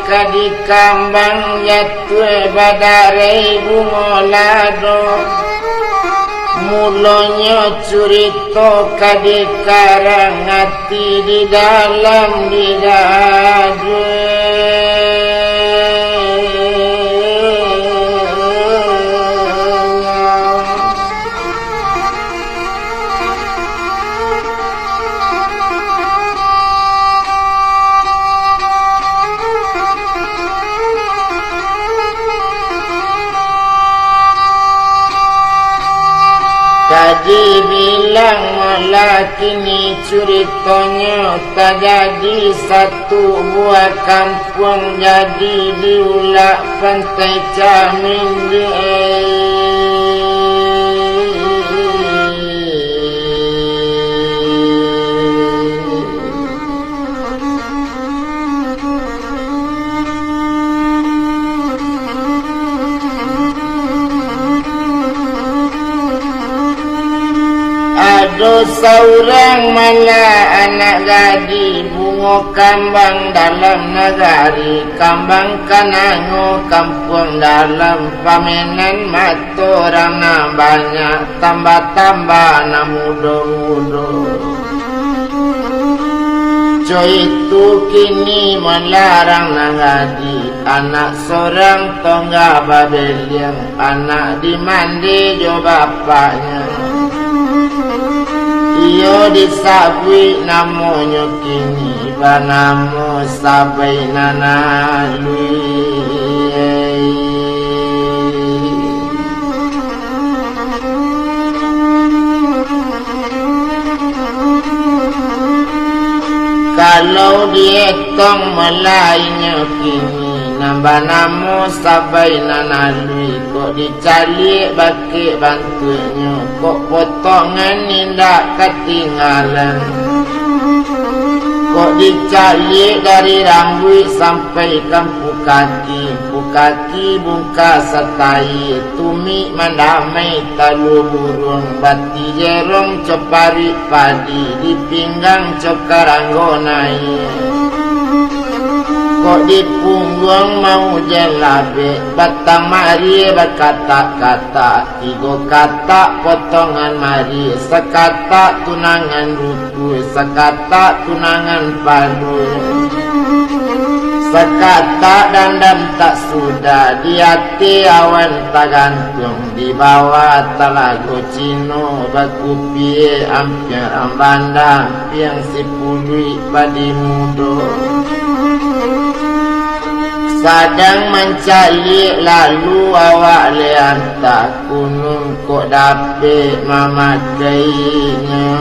kadi kambang jatwe badare bungolado mulanya curito kadi karang hati di dalam didadwe Kadi bilang malah kini ceritanya tak jadi satu buah kampung jadi diulak pantai Camindi. Ado seorang malah anak gadi bungo kambang dalam negari kambang kanango kampung dalam pamenan matorang na banyak tambah-tambah na mudo-mudo coy itu kini melarang nagadi anak seorang tongga babel yang anak dimandi jo bapaknya iyo disabui namanya kini banamo sabai nanalui kalau dietong melainya kini nambah namo sabai nanalui kok dicari baki bantunya kok potongan nindak ketinggalan kok dicari dari rambut sampai kampu kaki bungka setai tumi mandamai talu burung bati jerong cepari padi di pinggang cokaranggonai kok di punggung mau jelabe batang mari berkata-kata tiga kata potongan mari sekata tunangan ruku sekata tunangan padu sekata dandam tak sudah di hati awan tak gantung di bawah talago cino bakupi ampir ambanda piang sipului padi mudo sadang mencari lalu awak leanta kunung kok dapet mamatainya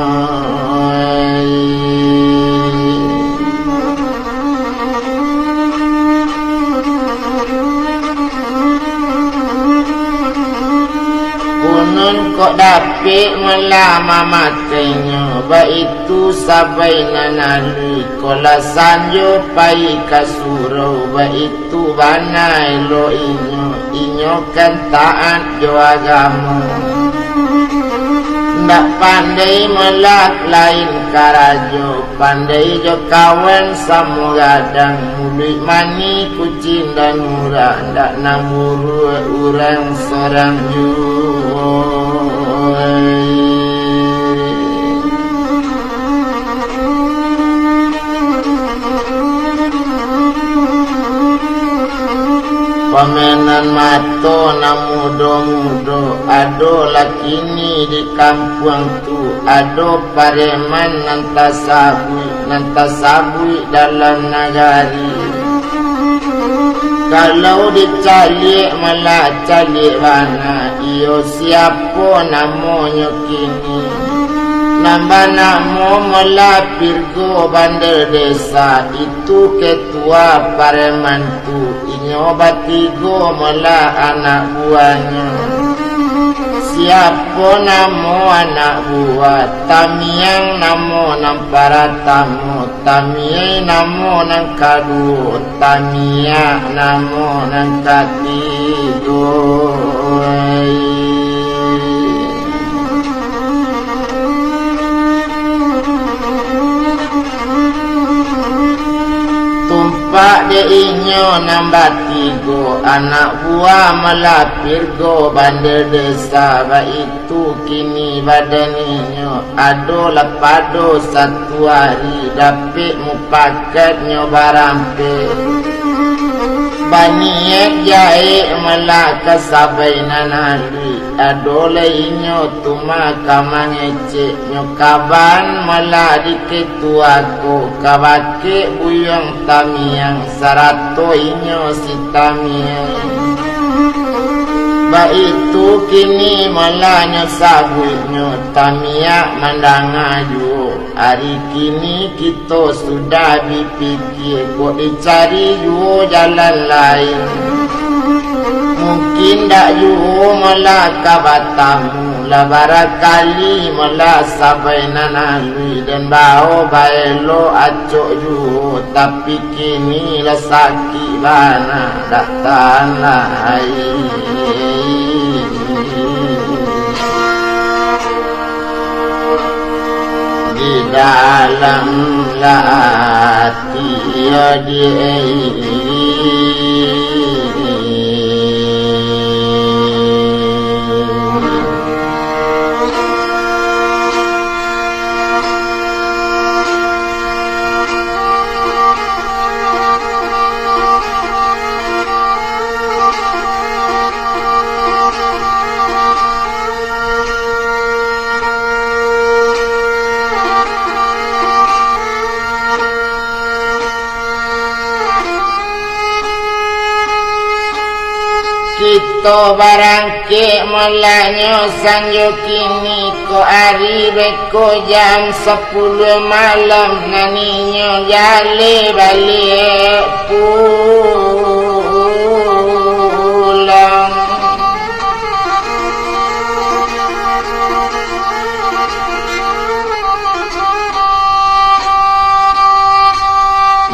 kunung kok dapet melama matanya baitu sabai nanalui kola sanjo pai kasurau baitu banai lo inyo kan taat jo agama ndak pandai melak lain karajo pandai jo kawan samo gadang muli mani kucing dan murah ndak namburu urang sorang pamenan mato na mudo-mudo ado lakini di kampung tu ado pareman nanta sabui dalam nagari kalau dicari malah cari mana iyo siapa namanya kini nambah namo malah Pirgo Bandar Desa itu ketua pareman tu inyo batigo malah anak buahnya siapa namo anak buah tamiang namo nampara tamu tamiai namo nang kadu tamia namo nang katigo Pak de inyo nambah 3 anak buah melapir go bandar desa itu kini badan inyo ado lepado 1 hari dapik mupakat nyoba rampe baniek jahe melaka sabai nanali ado inyo tuma kamang ecek nyokaban meladi ketuako kabake buyong tamiang sarato inyo si tamiang ba itu kini malanya sabunyo tamiak mandangaju hari kini kita sudah dipikir kok dicari juga jalan lain mungkin dak juga malah kabatamu lah barakali malah sampai nanalui dan bau baelo acok juga tapi kini lah sakit bana dak tanah di dalam hati kita barangke malanyo sanjo kini ko ari beko jam 10 malam naninyo jale balik pulang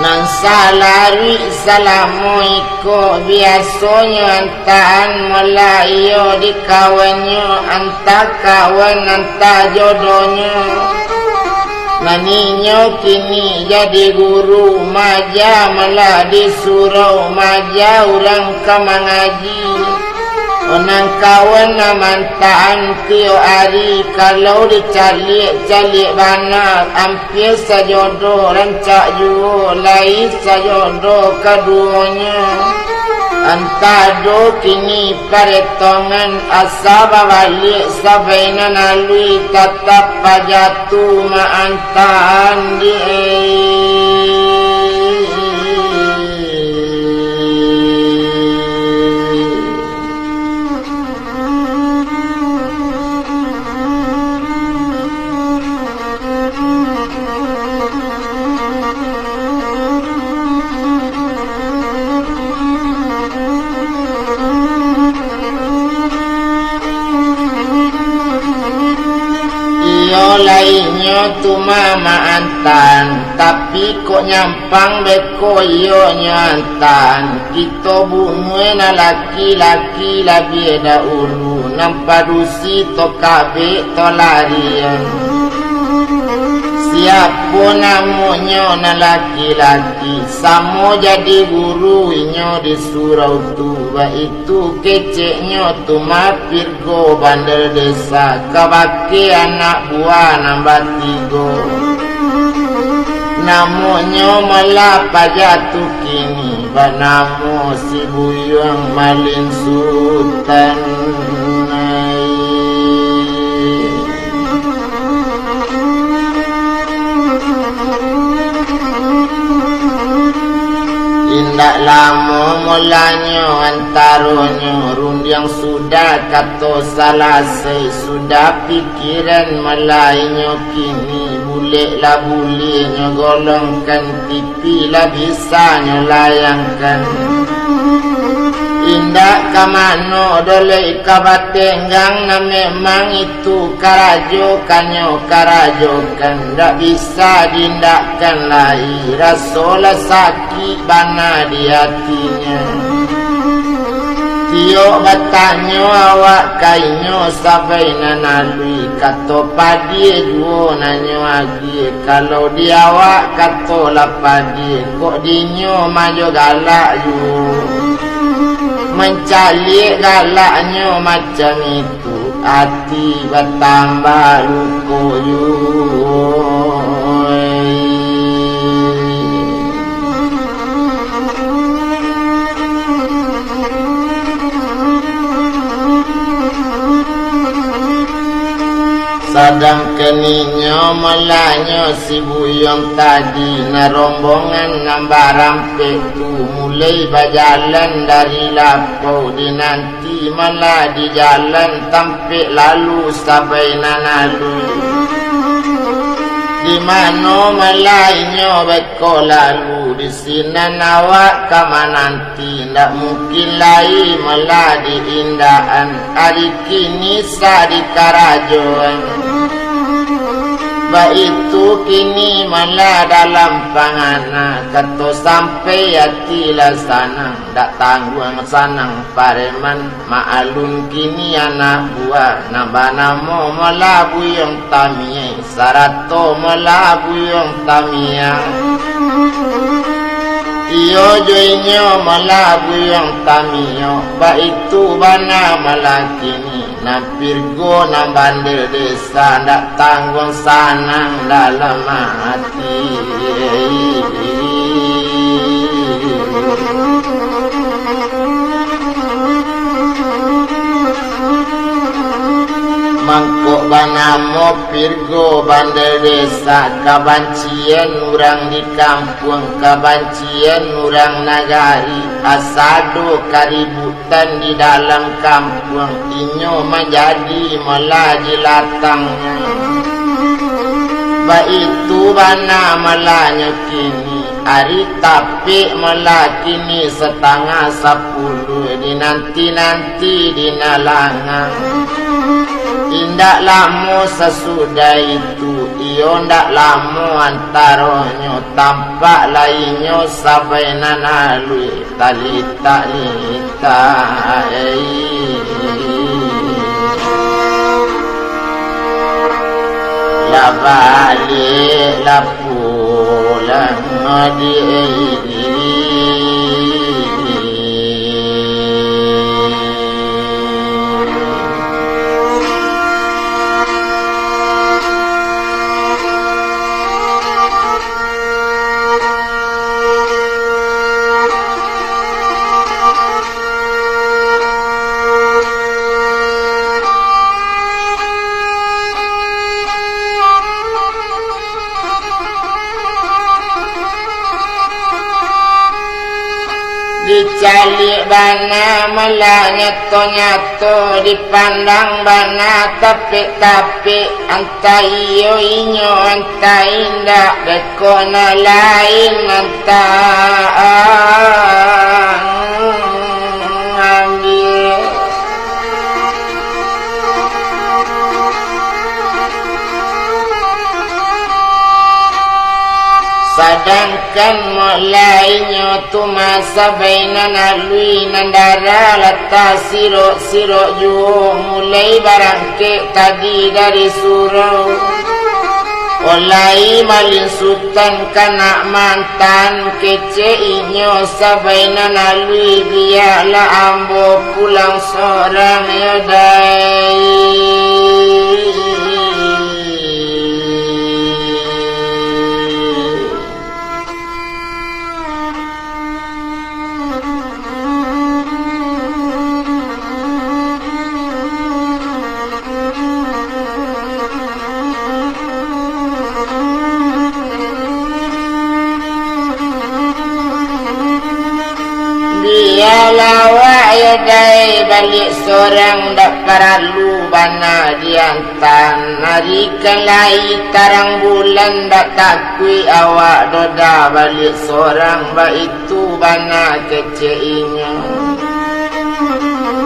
nang salari salamu iko biasanya antaan melayo di kawannya anta kawan anta jodohnya naninyo kini jadi guru maja malah disuruh maja orang kamangaji onang kawan namantaan tio ari kalau dicalik bana hampir sajodoh rancak juo lain sajodoh keduanya antado kini paretongan asaba balik sabaina nalui tetap pajatu maantaan di lainnya cuma maantan tapi kok nyampang beko iyo nyantan kita bungue na laki-laki labie dahulu nampadusi to kabe to larian siapa namanya na laki-laki samo jadi guru inyo di surau tuba itu keceknya tuma pirgo bandar desa kabake anak buah nambah 3 namanya malah pajatu kini banamo si buyong malin sultan indak lama mulanya antaronyo rundiang sudah kato salasai sudah pikiran melainyo kini bolehlah bolehnya golongkan TV lah bisa nyolayangkan indak kamano dole kabatenggang na memang itu karajokannya karajokan ndak bisa dindakkan lagi rasola sakit bana di hatinya Tio batanyo awak kainyo sampai nanalui kato padi juo nanyo agi kalau di awak kato lapadi kok dinyo majo galak yu mencalik galaknyo macam itu hati bertambah luko yu. Sadang keninyo melanyo si buyong tadi na rombongan nambah rampe tu mulai berjalan dari lapau dinanti malah di jalan tampik lalu sampai nanalu di mano malainyo beko lalu di sini nawak kama nanti ndak mungkin lai malah di indaan hari kini sadi karajoan itu kini malah dalam pangana kato sampai hati lasanang dak tangguang sanang pareman maalun kini anak buah nambah namo malah buyong tamie sarato malah buyong tamia iyo joinyo malah buyong tamio itu bana malah kini nampirgo na bandel desa ndak tanggung sanang dalam hati mangkok banamo pirgo bandel desa kabancian urang di kampung kabancian urang nagari asado kaributan di dalam kampung inyo menjadi melaji latangnya itu bana melanya kini hari tapi malah kini setengah 10 di nanti di nalangan indak lamo sesudah itu iyo ndak lamo antaronyo tampak lainyo sampai nanalui talita la balik la pulang ngadi dicalik bana malah nyato dipandang bana tapi anta iyo inyo anta indak bekona lain anta ambil sadangkan mulainya tu masa bainan alui nandara lata siro juo mulai barangke tadi dari surau olai malin sultan kanak mantan kece inyo sabainan alui biarlah ambo pulang seorang yodai dia lawak yodai balik seorang dak perlu bana diantan hari kelai tarang bulan dak takui awak doda balik seorang itu bana keceinya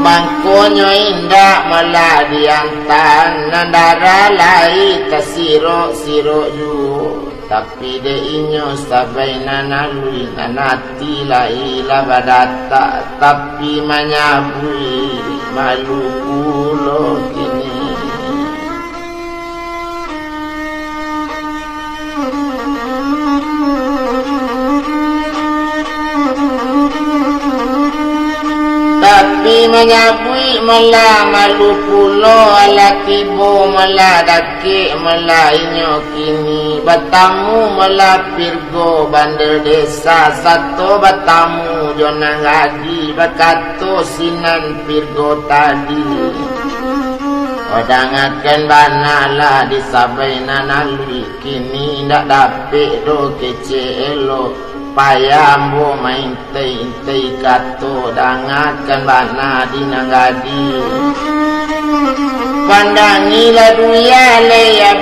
bangkonyo indak malah diantan nandara lai tasiro ju tapi de inyo sabay nanalui nanati laila badata tapi manyabui malukulo kini tapi menyabui mala malu pulo ala tibo mala dake mala inyo kini batamu mala pirgo bandar desa satu batamu jona ngadi bakato sinan pirgo tadi odangakan banala disabai nanalui kini ndak dapet do kece elo payambo main tei kato dangakan bana dinangadi pandangi laduya leya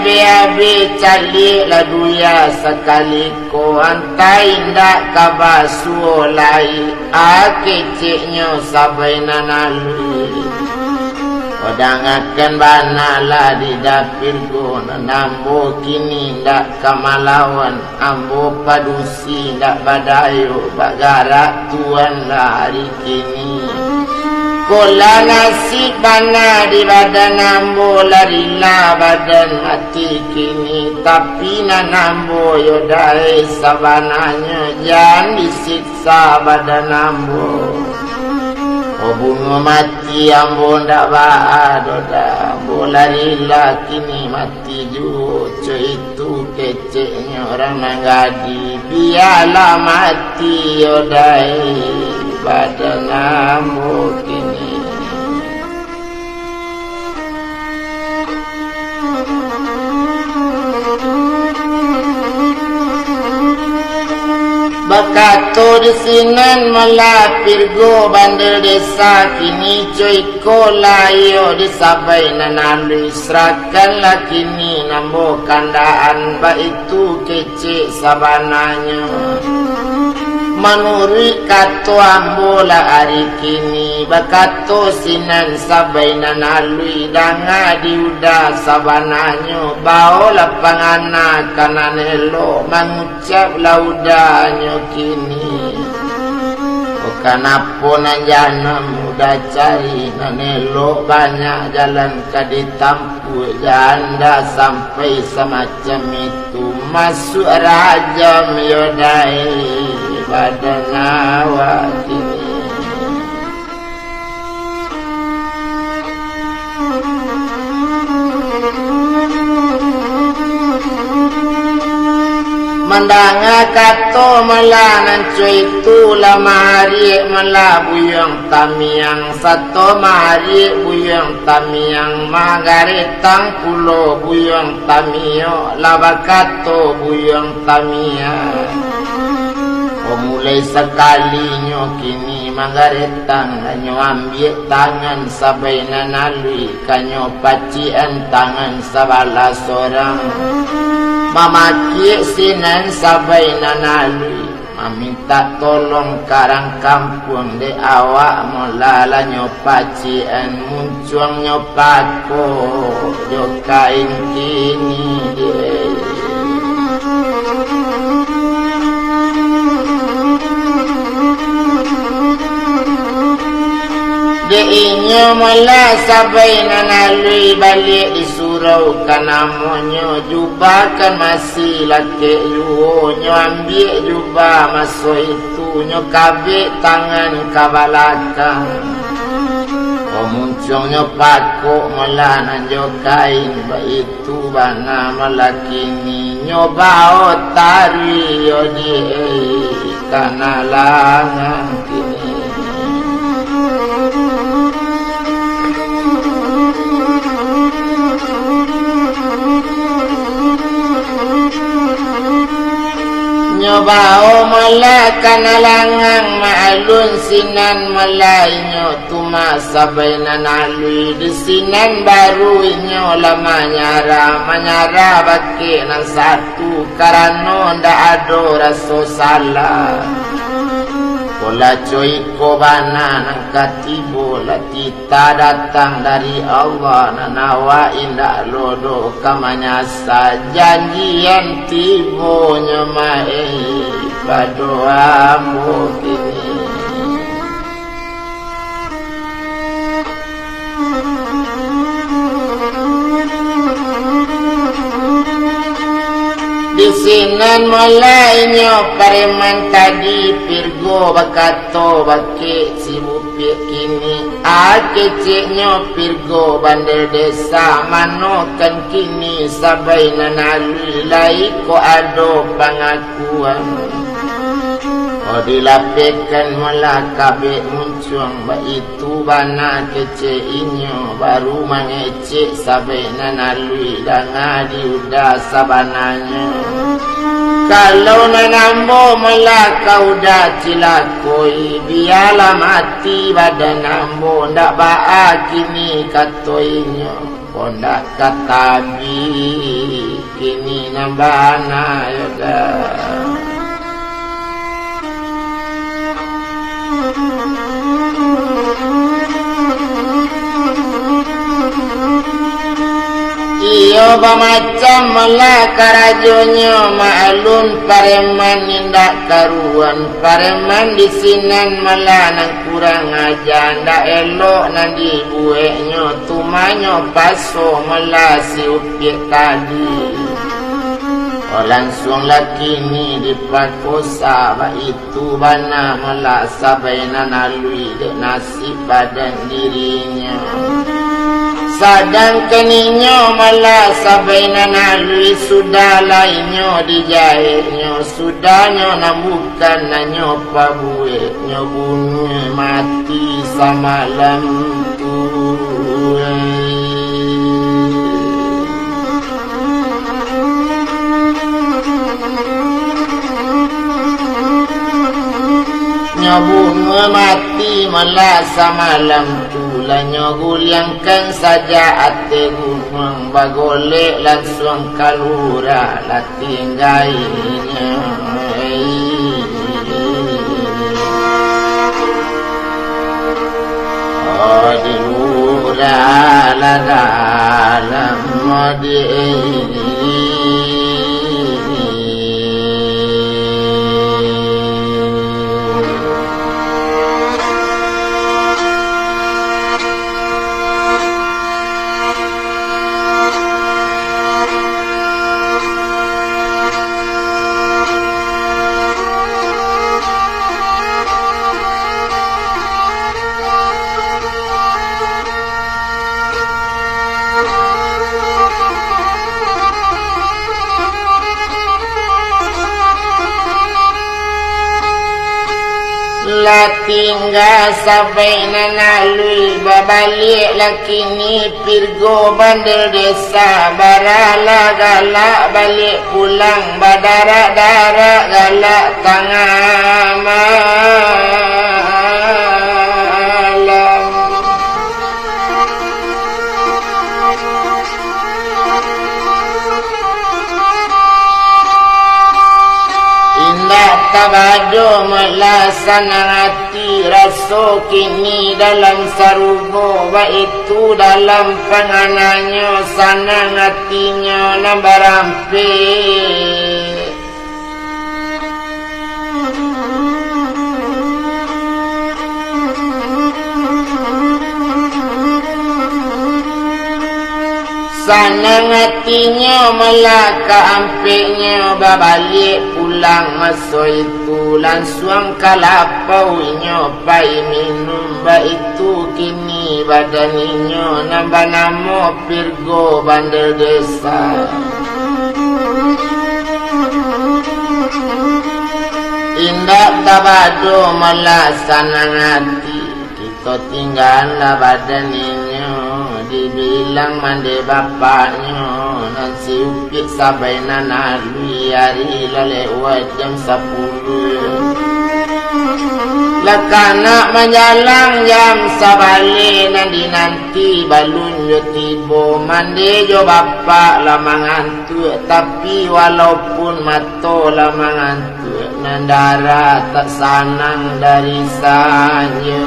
be cali laduya sekali ko antai ndak kabasu lai akeceknya sabai nanalui odangakan banala di dapir go nambo kini ndak kamalawan ambo padusi ndak badayo bagara tuan lah hari kini kola nasi bana di badan ambo larila badan hati kini tapi nambo yodai sabananya jangan disiksa badan ambo bungo mati ambo ndak baadoda ambo larila kini mati juco itu keceknya orang nangadi biarlah mati yodai badan ambo kini bakato di sinan melapir go bandar desa kini coy kolayo disabai nanalui serakanlah kini nambo kandaan ba itu kece sabananya manuri kato ambola hari kini bakato sinan sabai nanalui danga diuda sabananyo bao lapangana kananelo mengucap laudanyo kini kanapo nanjanam udah cari nanelo banyak jalan kaditampu janda sampai semacam itu masuk rajam yodai badan awak kini mandanga kato melanan cuy tu lamari melabuyang tamiang satu mari buyang tamiang magaretang pulo buyang tamio labakato buyang tamia mulai sekalinya kini magaretang kanyo ambil tangan sabai nanalui kanyo pacian tangan sabala sorang mamaki sinan sabai nanalui meminta tolong karang kampung de awak molala nyopacian muncuang nyopako jokain kini de inyo mula sabai nanalui balik di surau kanamonyo jubakan masih laki yuho nyo ambil jubah masuk itu nyo kabik tangan kabalakang muncung nyo pakuk mula nanjo kain itu bana melakini nyo bao tari yodi kanalangan kini nyobao mala kanalangang maalun sinan malainyo tumasabay nanalui di sinan baru inyo lama manyara baki ng satu karano nda ado raso salah Ola coy kobana nang katibo la tita datang dari Allah nanawa indah lodo kamanyasa janjian tibo nyemae badoa mukini Disinan mulai nyo pareman tadi pirgo bakato bake sibupik kini Akece nyo pirgo bandar desa manokan kini sabai nanalui lai ko ado pangakuan O dilapekan mula kabek muncung ba itu bana kece inyo baru mangecek sabai nanalui dangadi udah sabananya Kalau nanambo mula kau dah cilakoi biarlah mati badan nambo ndak baa kini katoinyo pondak katabi kini nambana yoga Iyo bamacam mela karajonyo ma'alun pareman nindak karuan pareman disinan mela nang kurang aja ndak elok nang dibueknyo tumanyo paso mela si upiek tadi O langsung laki ni diperkosa ba itu bana mela sabai nanalui dek nasib badan dirinya Sadang keninyo malah sabai nanalui sudah lainyo dijahitnyo sudahnya nambukan nanyo pabuetnyo bunuh mati samalam tu Nyobunuh mati malah samalam tu Lanyo guliangkan saja ate gunung bagolek langsung kalura la tinggainya Oh di lura la dalam modi ini La tinggal sampai nanalui babalik laki ni pirgo bandar desa barala galak balik pulang badara-dara galak tengah malam Tabado melasana hati raso kini dalam sarubo ba itu dalam pangananyo sanang hatinya nambarampe Sanang hatinya melaka ampeknya babalik pulang masa itu langsung kalapaunya pai minum ba itu kini badaninya nambah nama pirgo bandar desa Indah tabado malah sanang hati kita tinggallah badaninya dibilang mande bapaknya nasi upik sabai nanalui hari lewat jam 10 Lakana menjalang jam sabali nanti balun yo tibo mande jo bapak lamangan tu tapi walaupun mato lamangan tu nandara tak sanang dari sanyo.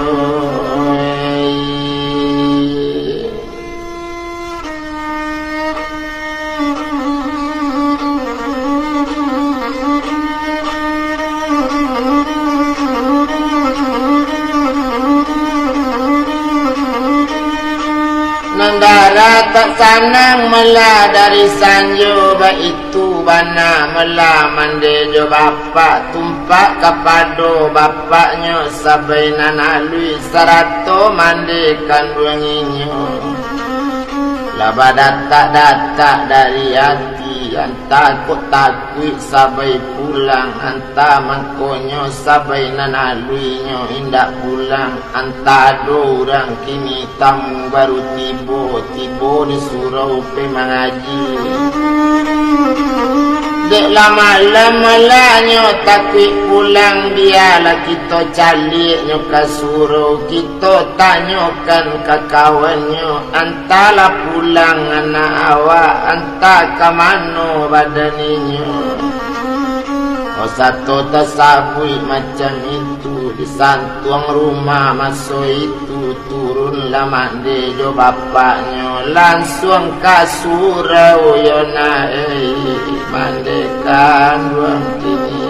Nandara tak sanang mela dari sanjo ba itu bana mela mande jo bapak tumpak kapado bapaknya sabai nanalui sarato mande kandunginyo labada tak dari hati anta kok takui sabai pulang anta mangkonyo sabai nanaluinyo indak pulang anta do orang kini tamu baru tibo di surau pe mengaji dek lama-lama nyo takui pulang biarlah kita calik nyo ke surau kita tanyakan ke kawannya antala pulang anak awak anta ke mano badaninyo. Oh satu tersabui macam itu di santuang rumah masuk itu turunlah mande jo bapaknya langsung ke surau yo naik mandekan ruang kini.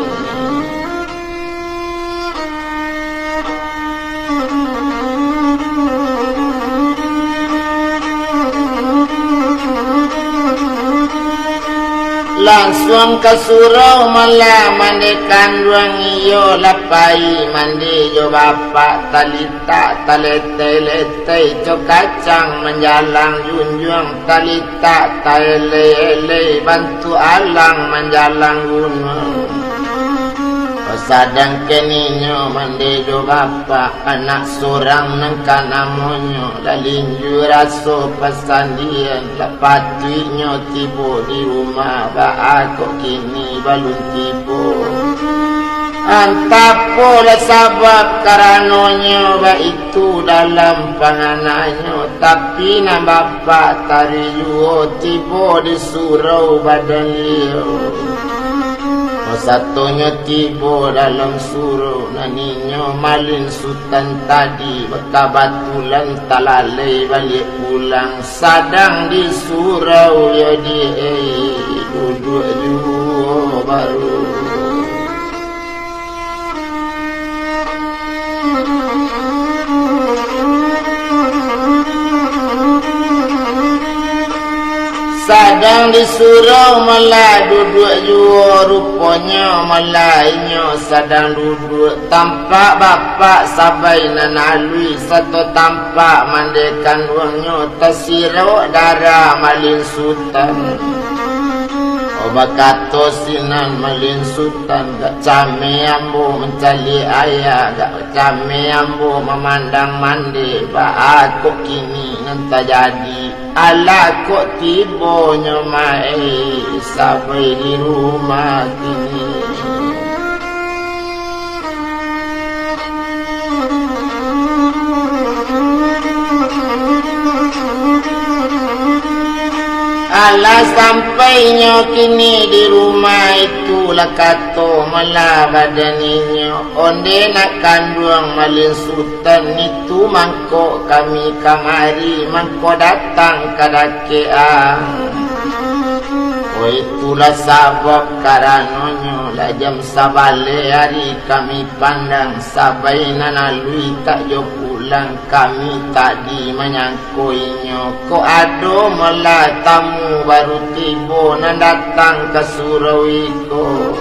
Langsung ke surau malah mandekan ruang iyo lapai mandi jo bapak talita talete jo kacang menjalang junjung talita tale bantu alang menjalang gunung. Sadang keninyo mandi jo bapak anak sorang nengka namonyo lalinju raso pasandian lapatuinyo tibo di rumah ba kok kini balun tibo antapo la sabab karanonyo ba itu dalam pangananyo tapi na bapak tariyo tibo di surau badan liyo. Satunya tibo dalam surau naninyo malin sultan tadi bekabatulan talalai balik pulang sadang di surau ya di duduk juga baru. Sadang di surau malah duduk jua rupanya malainya sadang duduk tampak bapak sabai nanalui satu tampak mandekan uangnya tersirau darah malin sultan. Obat kato sinan malin sultan gak came ambo mencari ayah gak came ambo memandang mandi ba aku kini nanti jadi ala kok tibo nyomai sampai di rumah kini. Ala sampainya kini di rumah itu lakato malah badaninyo onde nak kandung malin sultan itu mangko kami kamari mangko datang kadakean. Oh itulah sabab karanonyo la jam sabale hari kami pandang sabai nanalui tak jo pulang kami tadi menyangkoinyo ko ado mela tamu baru tibo nan datang ke surau iko.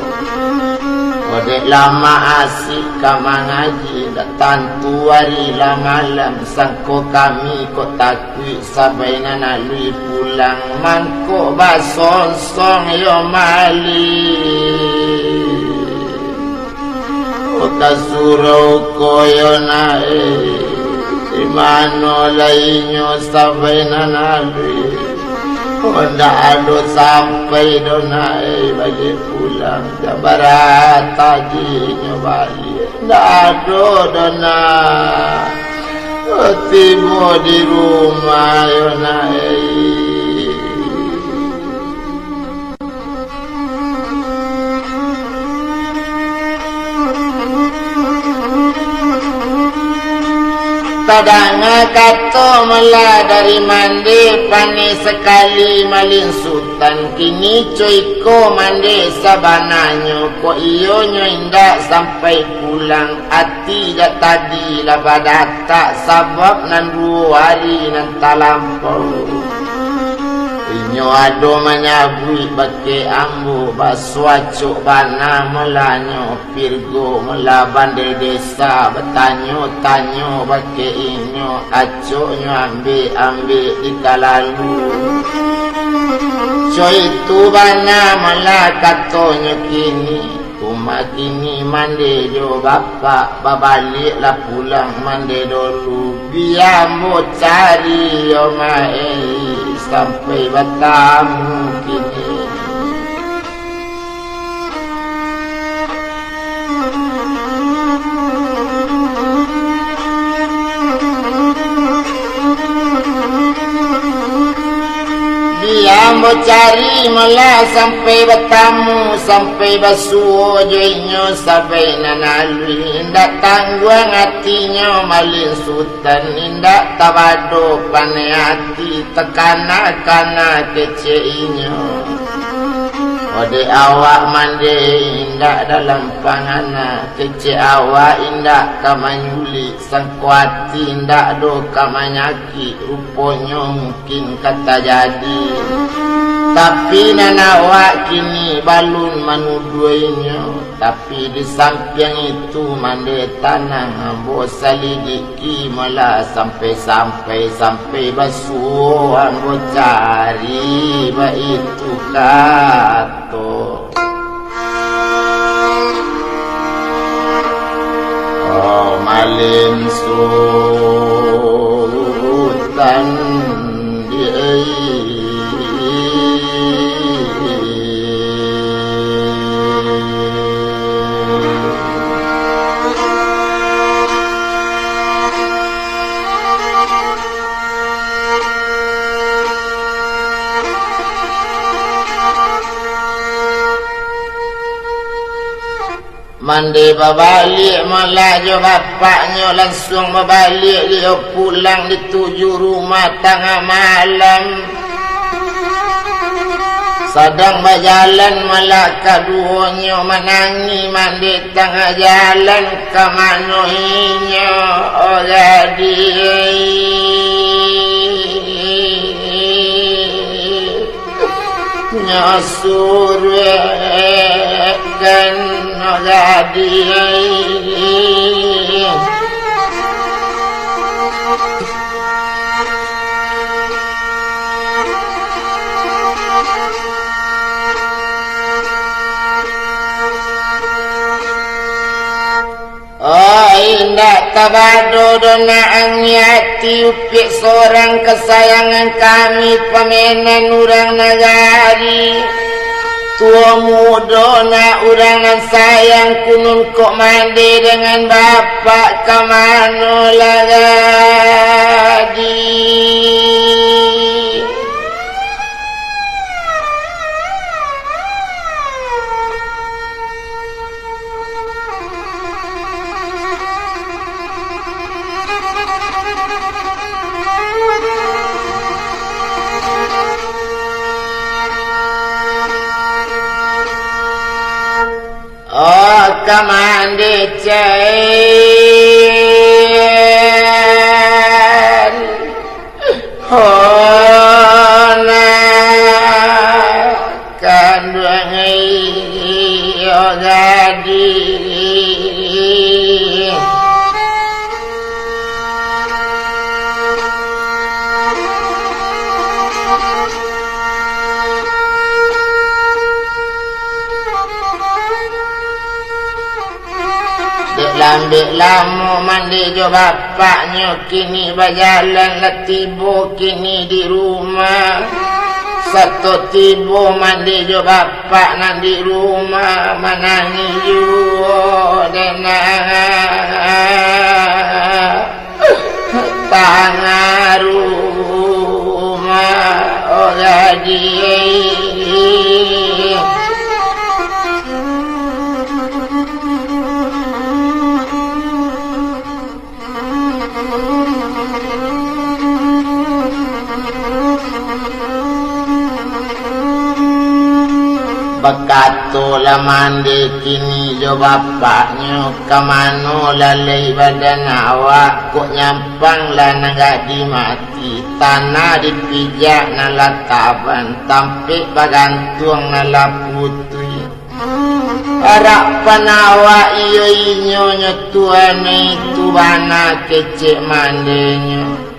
Odek lama asik kama ngaji datang tu hari la malam sangko kami ko takui sabai nanalui pulang mangko basonsong yo mali kota surau koyo naik di mano lainyo sabai nanalui Ndak ada sampai donai balik pulang Jabarat tadinya balik Ndak ada donai Tiba di rumah yonai Tadanga kato mela dari mandi Pani sekali malin sultan Kini coiko mandi sabananyo Ko iyo nyo indak sampai pulang Ati dak tadi lah badata Sabab nan 2 hari nan talampau Inyo ado menyabui bake ambu Baswacuk bana melanyo Pirgo mela bandel desa Bertanyo-tanyo bake inyo Acuknyo ambil di kalalu Coy itu bana mela katonyo kini Kuma kini mande jo bapak Babalik lah pulang mande dulu Biar mau cari yo mae Sampai bertamu kini Dia mau cari malah sampai bertamu Sampai basuh joinyo sampai nanalui Indak tangguang hatinya malin sultan Indak tabado panai hati Tekana-kana keceinyo Ode awak mandi indak dalam pangana Kece awak indak kamanyuli Sangkuati indak do kamanyaki Ruponyo mungkin kata jadi Tapi nanawak kini balun manuduinyo Tapi di samping itu mandi tanah Ambo salidiki malah sampai basuh Ambo cari ba itu kato Oh malin sultan Mandi berbalik malah jo bapaknya langsung berbalik dia pulang dituju rumah tengah malam Sedang berjalan malah keduanya menangi mandi tengah jalan ke manuhinya oh jadi nyasurkan jadi Oh indah tabado dona angyati upik seorang kesayangan kami pemenan urang nagari Tua muda nak urangan sayang kunun kok mandi dengan bapak kamano lagadi Oh kamande cair Oh na kanduangai oh gadi Lambik lamu mandi jo bapaknya kini berjalan letibo kini di rumah satu tibu mandi jo bapak nak di rumah manangi jo denang tangan rumah gaji Bakato la mandi kini jo bapaknya kamano lalai badan awak kok nyampang lah nagak dimati tanah dipijak nala taban tampik bagantung nala putui arak panawa iyo inyo nyetuane itu bana kecek mandinya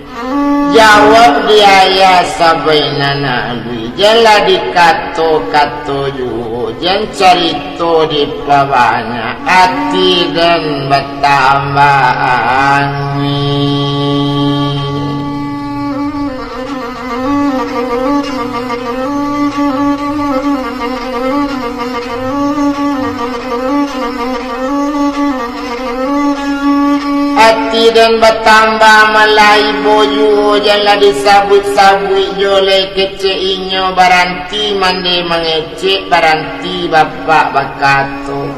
jawab dia sabaina nalui jala dikato-kato ju jan carito di pabanya hati dan bertambah angin hati dan bertambah malai boyu jangan disabut-sabut joleh kecek inyo baranti mandi mengecek baranti bapak bakato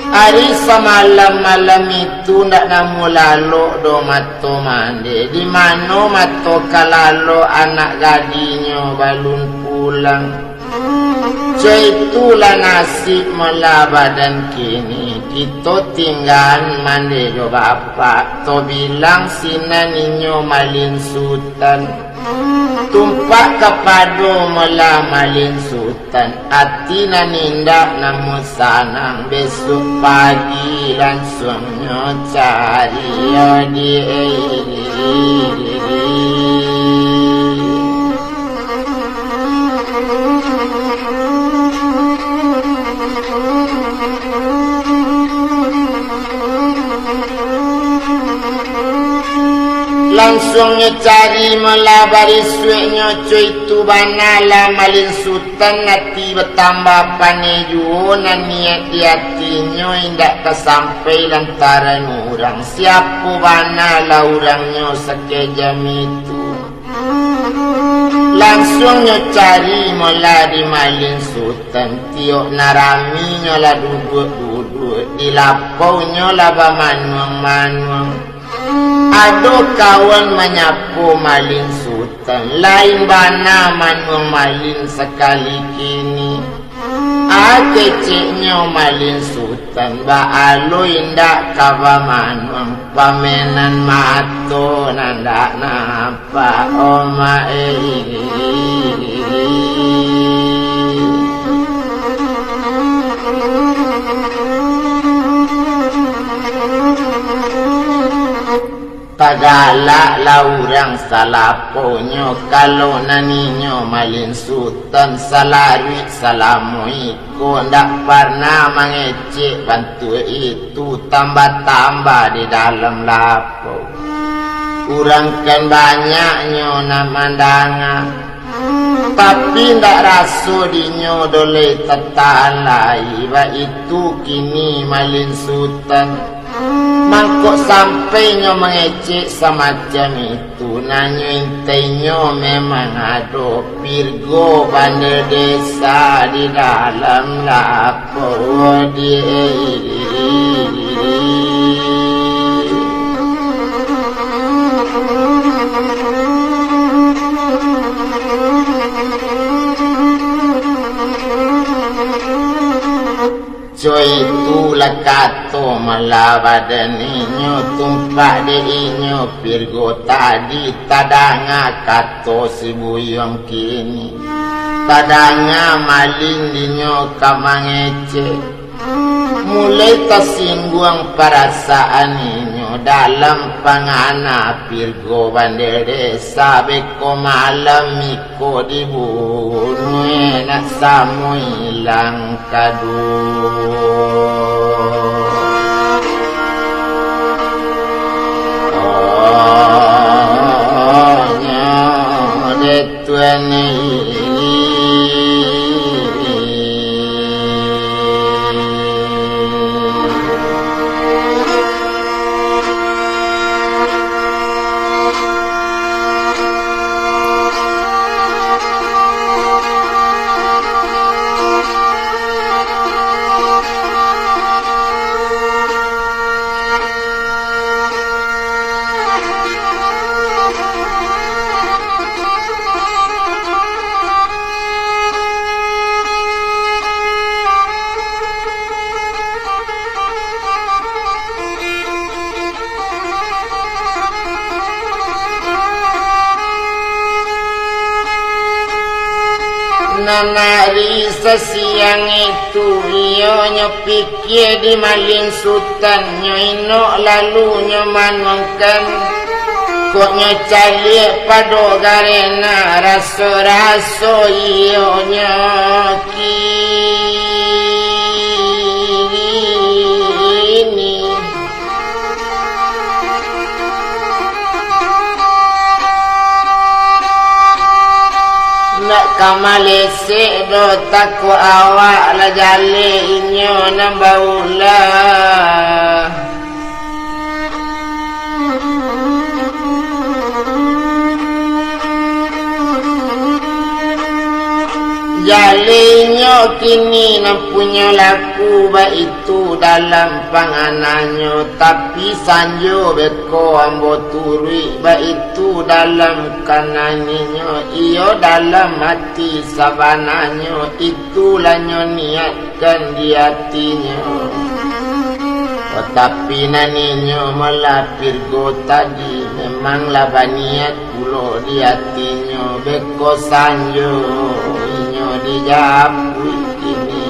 hari semalam-malam itu ndak namu lalu do mato mandi di mano mato kalalo anak gadinyo balun pulang itulah nasib mula badan kini kita tinggal mandi jo bapak to bilang sina ninyo malin sultan tumpak kepado mula malin sultan hati nanindak namu sanang besok pagi langsung nyo cari di langsung cari melabari sueknya cuy tu banala malin sultan nanti bertambah paneju nan niat di hatinya indak kesampai lantaran orang siapa banala orangnya sekejam itu langsung cari mula di malin sultan tiok naraminya lah duduk-duduk di lapaunya lah manuang-manuang Ado kawan menyapu malin sultan lain bana manuang malin sekali kini keceknya malin sultan ba alo indak kaba manuang pamenan mato nandak nampak oma Pagalak lah orang salaponyo kalau naninyo malin sultan salarit salamu iko ndak pernah mengecek bantu itu tambah-tambah di dalam lapo kurang kan banyaknya namandangan tapi ndak raso dinyo dole tetalai ba itu kini malin sultan mangkok sampainya mengecek semacam itu nanyo intainya memang ada pirgo bandar desa di dalam lapor Coy itu lakato malabadan inyo tumpak de inyo pirgo tadi tadanga kato sibuyong kini tadanga maling dinyo kamangece mulai tersinggung perasaan inyo dalam pangana pirgo bandar desa beko malam iko dibunuh enak samu hilang kadu oh nyo de tuane Nanari sesiang itu Iyo pikir di maling sultan Nyo lalu nyo manongkan Kok nyo calik pado garena Raso-raso iyo kini Nak kamalese do takwa awak la jale inyo nambaulah Jalinyo kini nampunyo laku ba itu dalam pangananyo Tapi sanjo beko ambo turui ba itu dalam kananinyo Iyo dalam hati sabananyo Itulah nyo niatkan di hatinya Tapi naninyo melapir go tadi Memanglah baniat pulo di hatinya Beko sanjo inyo dijapui kini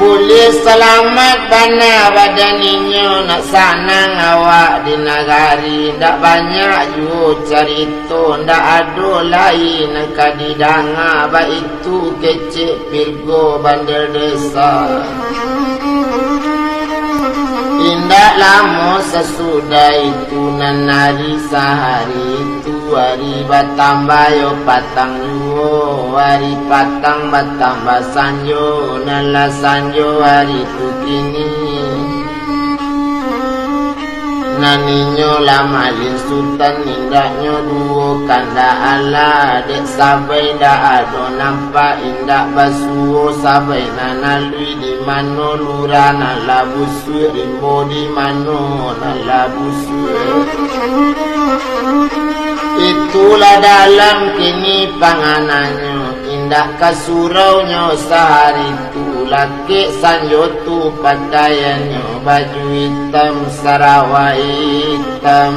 Boleh selamat bana badaninyo Nak sanang awak di nagari Ndak banyak ju cerita Ndak ada lain kadidanga Ba itu kecik Pirgo bandar desa Indah lama sesudah itu Nanari sehari itu Hari batambah yo patang juo Hari patang batambah sanjo Nala sanjo hari itu kini Naninyo lamalin sultan Indaknyo duo kanda ala Dek sabai dah ado nampak Indak basuo sabai nanalui di mano lura nala busui Rimbo di mano nala busui Itulah dalam kini pangananyo Indak kasuraunya sehari itu Laki sanjotu pakaiannya Baju hitam Sarawak hitam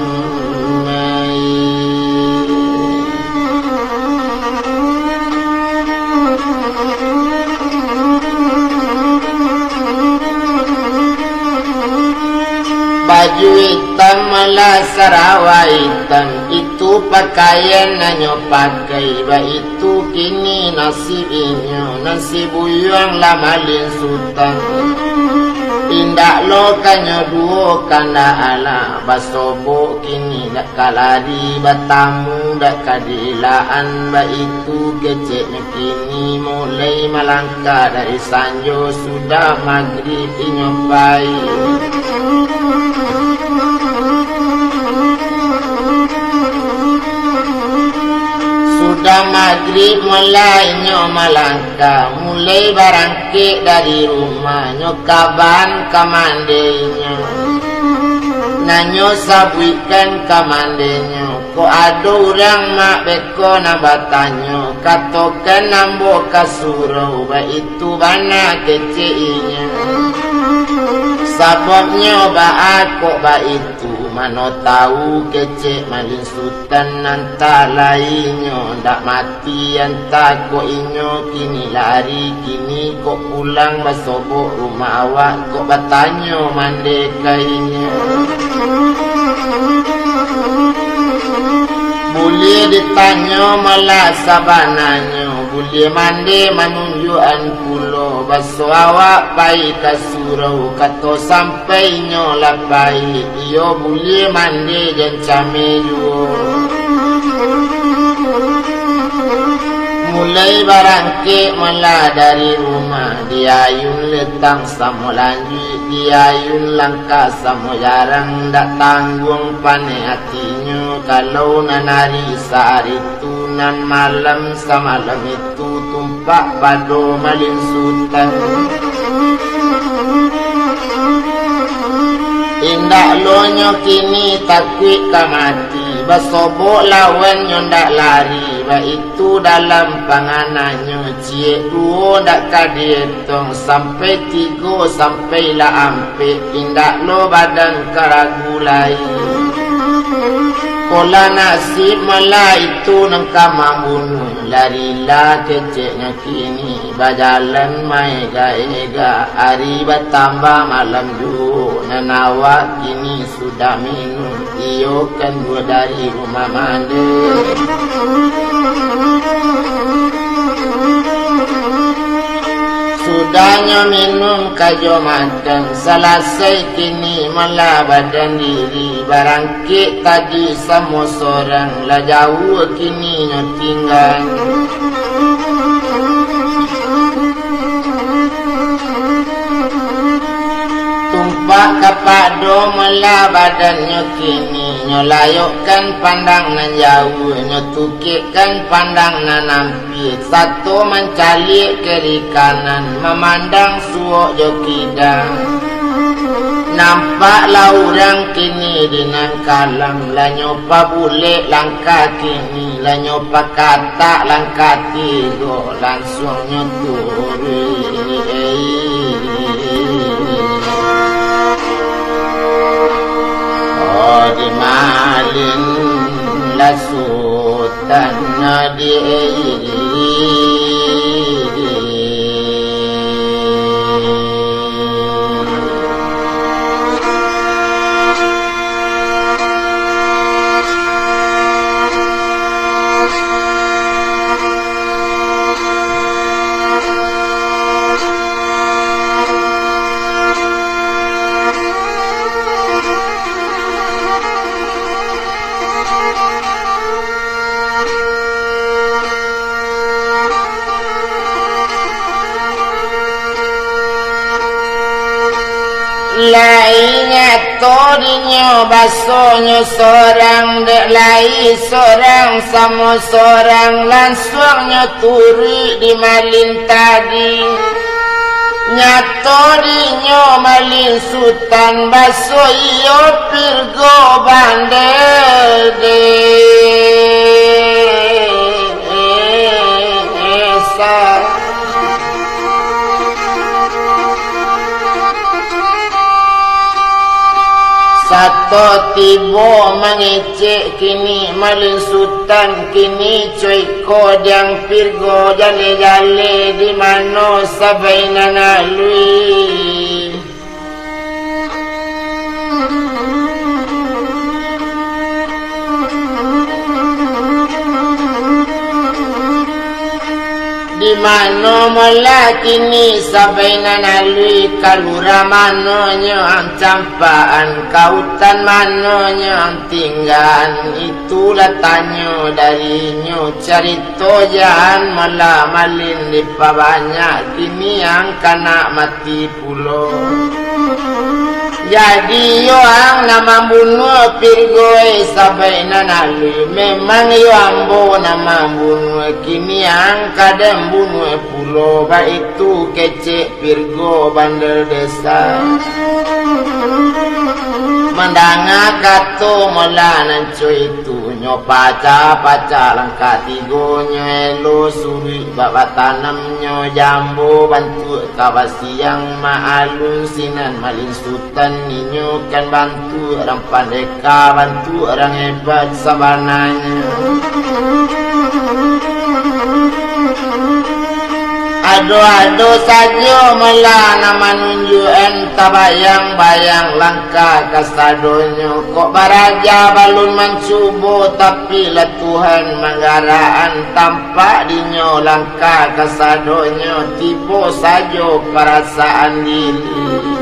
Baju hitam malah Sarawak hitam Itu pakaian nanyo pakai Ba itu kini nasibinyo Nasib buyang lamalin sultan Tindak lo kanyo duo kanda ala Basobo kini dak kalari Batamu dak kadilaan Ba itu kecek kini Mulai melangkah dari sanjo Sudah maghrib inyopai Sudah maghrib mulai nyo malangkah Mulai barangkit dari rumah Nyo kaban kamandenya Nanyo sabuikan kamandenyo Ko ada orang mak beko nabatanyo Katokan nambo kasurau Ba itu bana keceinya Sababnya ba aku ba itu Mano tahu kecek malin sultan Nanta lainyo Ndak mati anta ko inyo Kini lari kini kok pulang Basobok rumah awak Kok batanyo mande kainyo Boleh ditanya malah sabananyo Boleh mande manunjuan pulo Baso awak pai kasurau Kato sampai nyo lapai Iyo boleh mande jancame juo Mulai barangke malah dari rumah Diayun letang samo lanjut Diayun langkah samo jarang Ndak tanggung pane hatinya Kalau nanari saat itu Nan malam samalam itu Tumpak pado malin sultan Indak lo nyo kini takut kamati Basobok lawan nyo ndak lari itu dalam panganannya cie dua dak kadietong sampai tiga sampai lah ampe indak lo badan karagulai pola nasib malah itu nangka mambunuh larilah keceknya kini bajalan mai gaega hari bertambah malam ju nanawa kini sudah minum iyo kan dua dari rumah mandi sudahnya minum kajo makan selesai kini malah badan diri barangkit tadi sama seorang lah jauh kini tinggal tumpak kapado malah badannya kini nyolayokkan pandang nan jauh nyotukikkan pandang nan nampi satu mencalik kiri kanan memandang suok jokidang nampak laurang kini di nang kalam la nyopa bule langkah kini la nyopa kata langkah tigo langsung nyoturi di malin la sultan di lainnya todinya basonya seorang dek lai seorang sama seorang langsungnya turi di malin tadi nyato dinyo malin sultan baso iyo pirgo bandel desa Sato tibo mengecek kini malin sultan kini coiko yang pirgo jale-jale di mano sabai nanalui di mano mula kini sabai nanalui kalura mano nyo ang campaan kautan mano nyo ang tinggan itulah tanyo dari nyo carito jahan mula malin di pabanyak kini ang kanak mati pulo jadi yo ang nama bunuh pirgoy sabai nanalui memang yo ambo nama bunuh kini ang kadang bunuh pulau baik itu kecek pirgo bandel desa mendanga kato melanan cuy itu nyopaca paca langkah tigo nyelo suri bawa tanamnya jambu bantu kawasi yang maalun sinan malin sultan ninyo kan bantu orang pandeka bantu orang hebat sabananya ado-ado saja malah nama nunjukan tabayang-bayang langkah kasadonyo kok baraja balun mencubo tapi lah Tuhan menggaraan tampak dinyo langkah kasadonyo tibo saja perasaan diri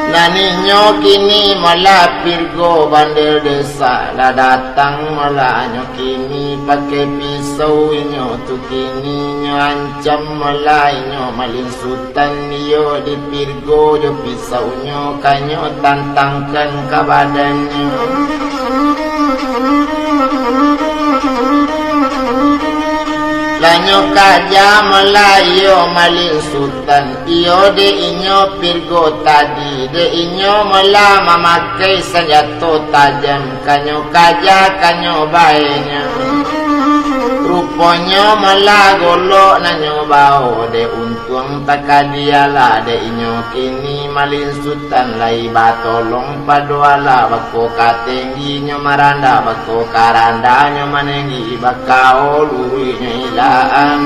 naninyo kini malah pirgo bandel desa lah datang malah nyo kini pakai pisau nyo tu kini nyo ancam malah nyo malin sultan yo di pirgo jo pisau nyo kanyo tantangkan ke badannya lanyo kaja melayo malin sultan iyo de inyo pirgo tadi de inyo mela memakai senjata tajam kanyo kaja kanyo baiknya Ponyo mala golok na nyobao de untung takadiala de inyo kini malin sutan lai batolong padoala bako katenggi nyo maranda bako karanda nyo manengi bakao luri nyo ilaan.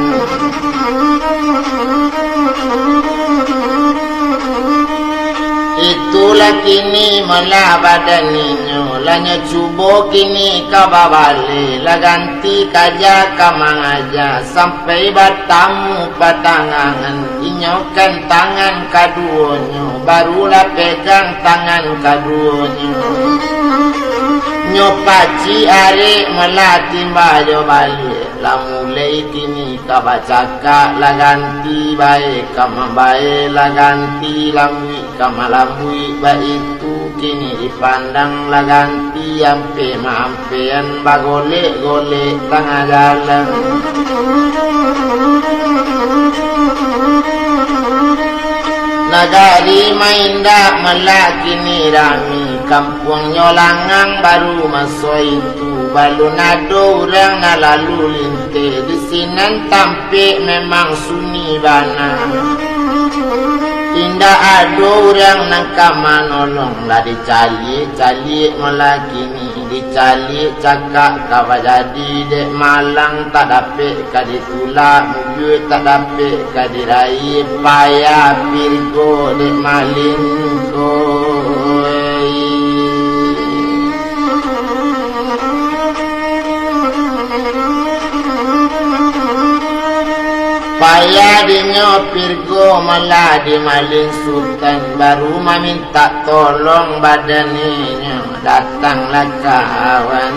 Itulah kini mala badan ninyo lanyo cubo kini kababali la ganti kaja kamangaja sampai batamu patangangan inyokan tangan kaduonyo barulah pegang tangan kaduonyo nyopaci are melati bayo balik la mulai kini kabacaka la ganti baik kamabae la ganti lambui kamalambui baik itu kini dipandang la ganti ampe mampean bagole-gole tengah jalan. Nagari mainda melaki ni rami kampung nyolangang baru masuk itu balu nado orang na lalu linte di sinan tampik memang suni bana indah ado orang nangka manolong lah dicali melaki ni dicali cakak kawa jadi dek malang tak dapet kaditulak mobil tak dapet kadirai payah pirgo dek malin koi payah di nyopirgo malah di malin sultan baru meminta tolong badannya datanglah kawan.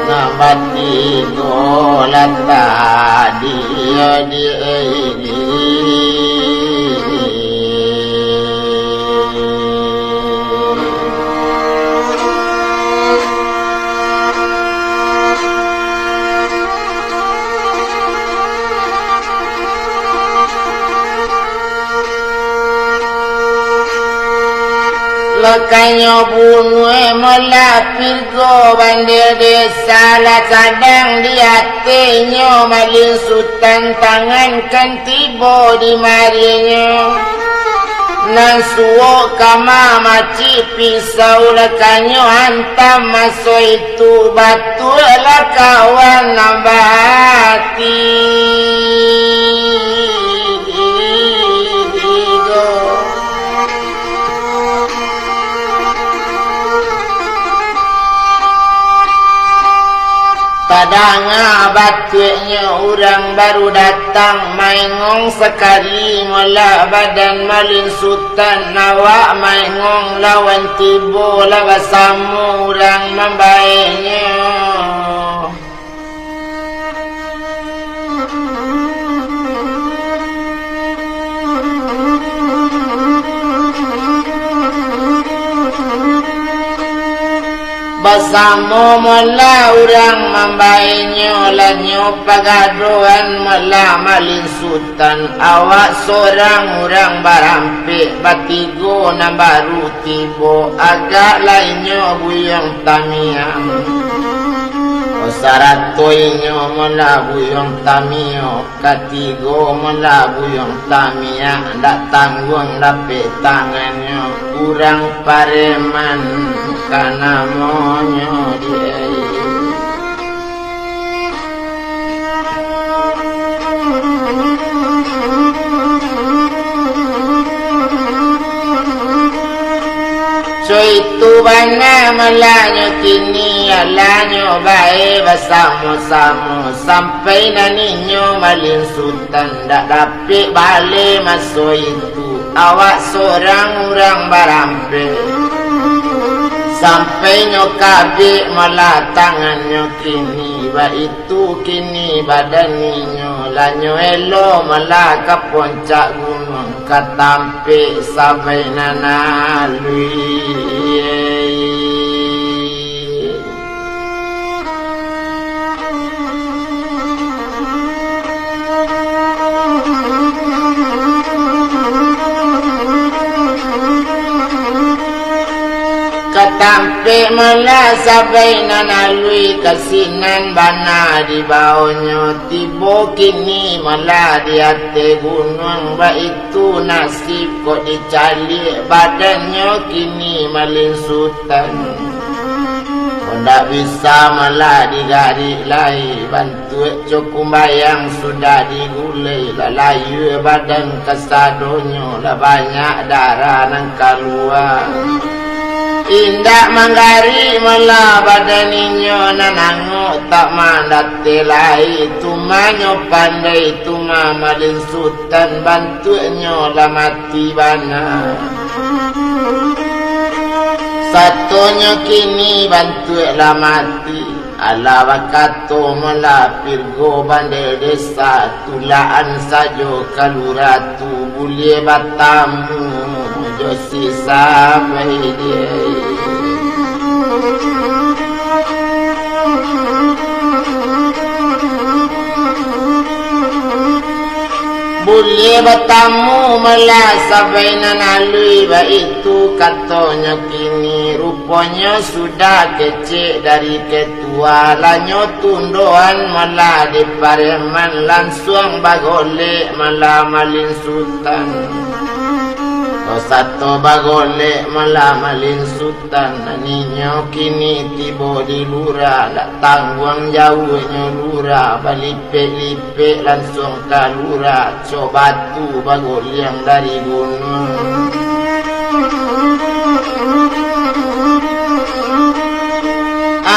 Nabati golata dia ini Lekanyo bunuh melapir go bandel desa la sadang di hatinya malin sultan tangan kan tiba di marinya nan suo kama maci pisau lekanyo hantam masuk itu batu lah kawan nabati. Padanga batunya orang baru datang maingong sekali mula badan malin sultan nawak maingong lawan tibo lah bersama orang membaiknya. Bersama mula orang membaiknya lanyo pagaduan mula malin sultan awak seorang orang barampik batigo na baru tibo agak lainnya buyong tamiang saratoinyo mula buyong tamio katigo mula buyong tamia ndak tanggung dapet tangannya kurang pareman karena monyo dia. So itu bana melanyo kini alanyo bae bersama-sama sampai naninyo malin sultan dak dapat balik masuk itu awak seorang orang barampe sampai nyokabe malah tangannya kini ba itu kini badannya lanyo elo malah ke puncak gunung katampe sampai nanalui tampe mula sabay na nalui kasinan bana di bawahnya tibo kini mula di ate gunung ba itu nasib kok dicali badannya kini malinsutan ndak bisa malah digari lai bantu cokumbayang sudah digulai layu badan kesadonyo lah banyak darah nang keluar indak manggari malah badaninyo nanango tak mandate lai tumanyo pandai tuma malinsutan bantuinyo lah mati bana satunya kini bantu lah mati ala wakato melapir go bandel desa tulaan sajo kaluratu bulie batamu josi sampai dia boleh bertamu malah sampai nanalui ba itu katanya kini rupanya sudah kecil dari ketua lanyo tundoan malah di pareman langsung bagolek malah malin sultan satu bagolek malah malin sultan ninyo kini tiba di lurah tak tanggung jauhnya lurah balipe-lipe langsung ke lurah coba tu bagol yang dari gunung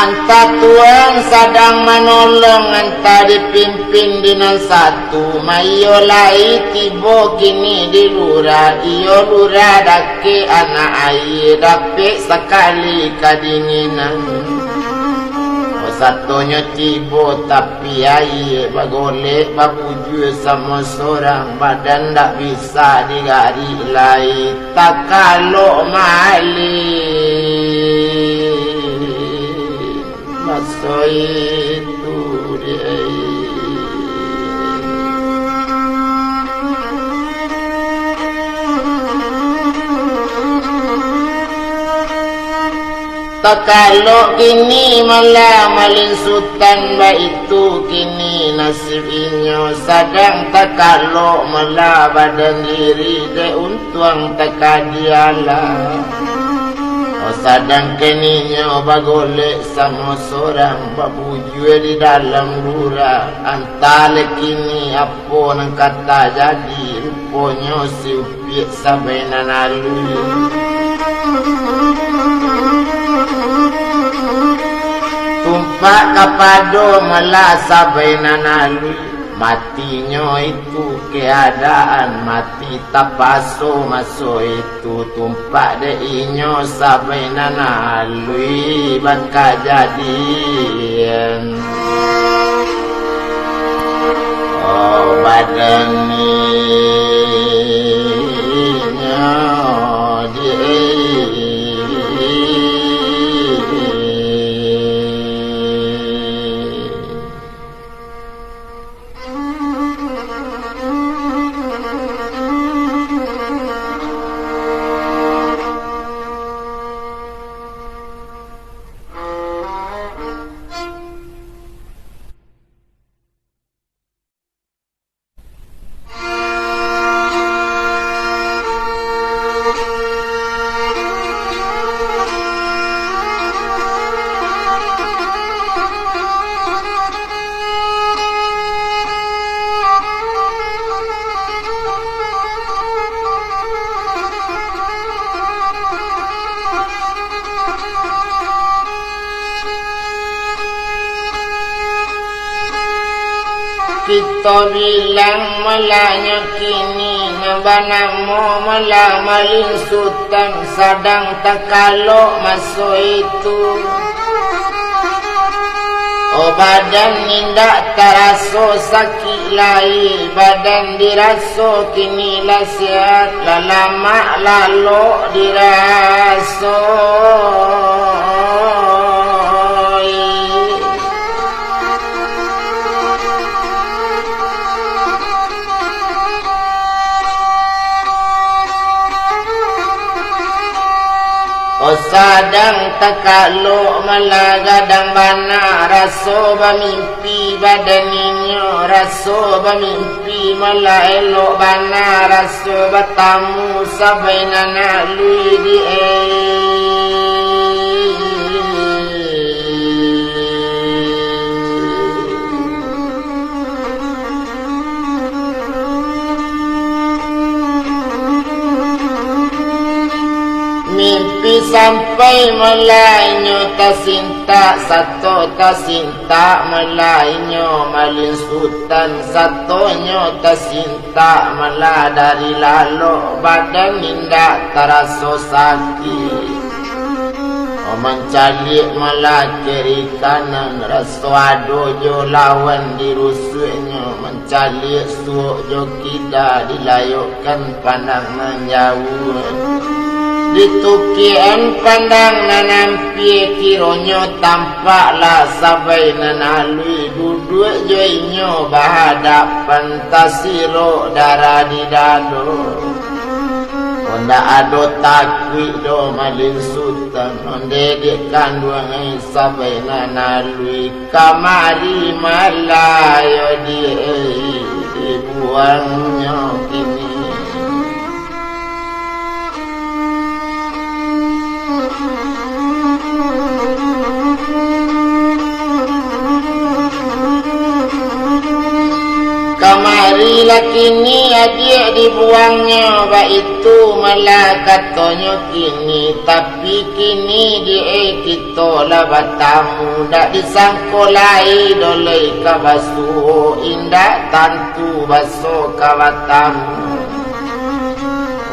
anta tuan sedang menolong anta dipimpin dinan satu mayo lai tibo kini di lurah iyo lurah dake anak air dapet sekali kedinginan satunya tibo tapi air bagolek babuju sama seorang badan tak bisa digari lai tak kalau malik masa itu dia tak kalau kini malah malin sultan ba itu kini nasibnya sedang tak kalau malah badan diri de untuang tak kadialah sedang keninya bagolek sama seorang babuju di dalam lurah antara kini apa nang kata jadi rupanya si upiak sampai nanalui tumpak kapado malah sampai nanalui matinya itu keadaan mati tapaso maso itu tumpak deinyo sampai nanalui baka jadian oh badan ninya kita bilang malahnya kini nabanamu malah malin sultan sedang tak kalau masuk itu oh badan nindak terasa sakit lai badan dirasa kini lah sihat lah lama lalu dirasa sadang takaluk malagadang bana raso bamimpi badaninyo raso bamimpi malaelok bana raso batamu sabainana lui di mimpi sampai melainyo tasinta satu tasinta melainyo malin sultan satonyo tasinta malah dari lalu badan indah teraso sakit mencalik malah kiri kanan raso adojo lawan dirusuknya mencalik suuk jo kita dilayukkan pandangan jauh ditukian pandang nanampi kironyo tampaklah sabai nanalui duduk joinyo bahadapan tasiro darah di dado onda ado takwi do malin sultan onde di kandungan sabai nanalui kamari malayo dibuangnya kini kamari lakini adik dibuangnya itu malah katanya kini tapi kini dia kita lah batamu dak disangkolai dolai kabasu indah tantu baso kawatamu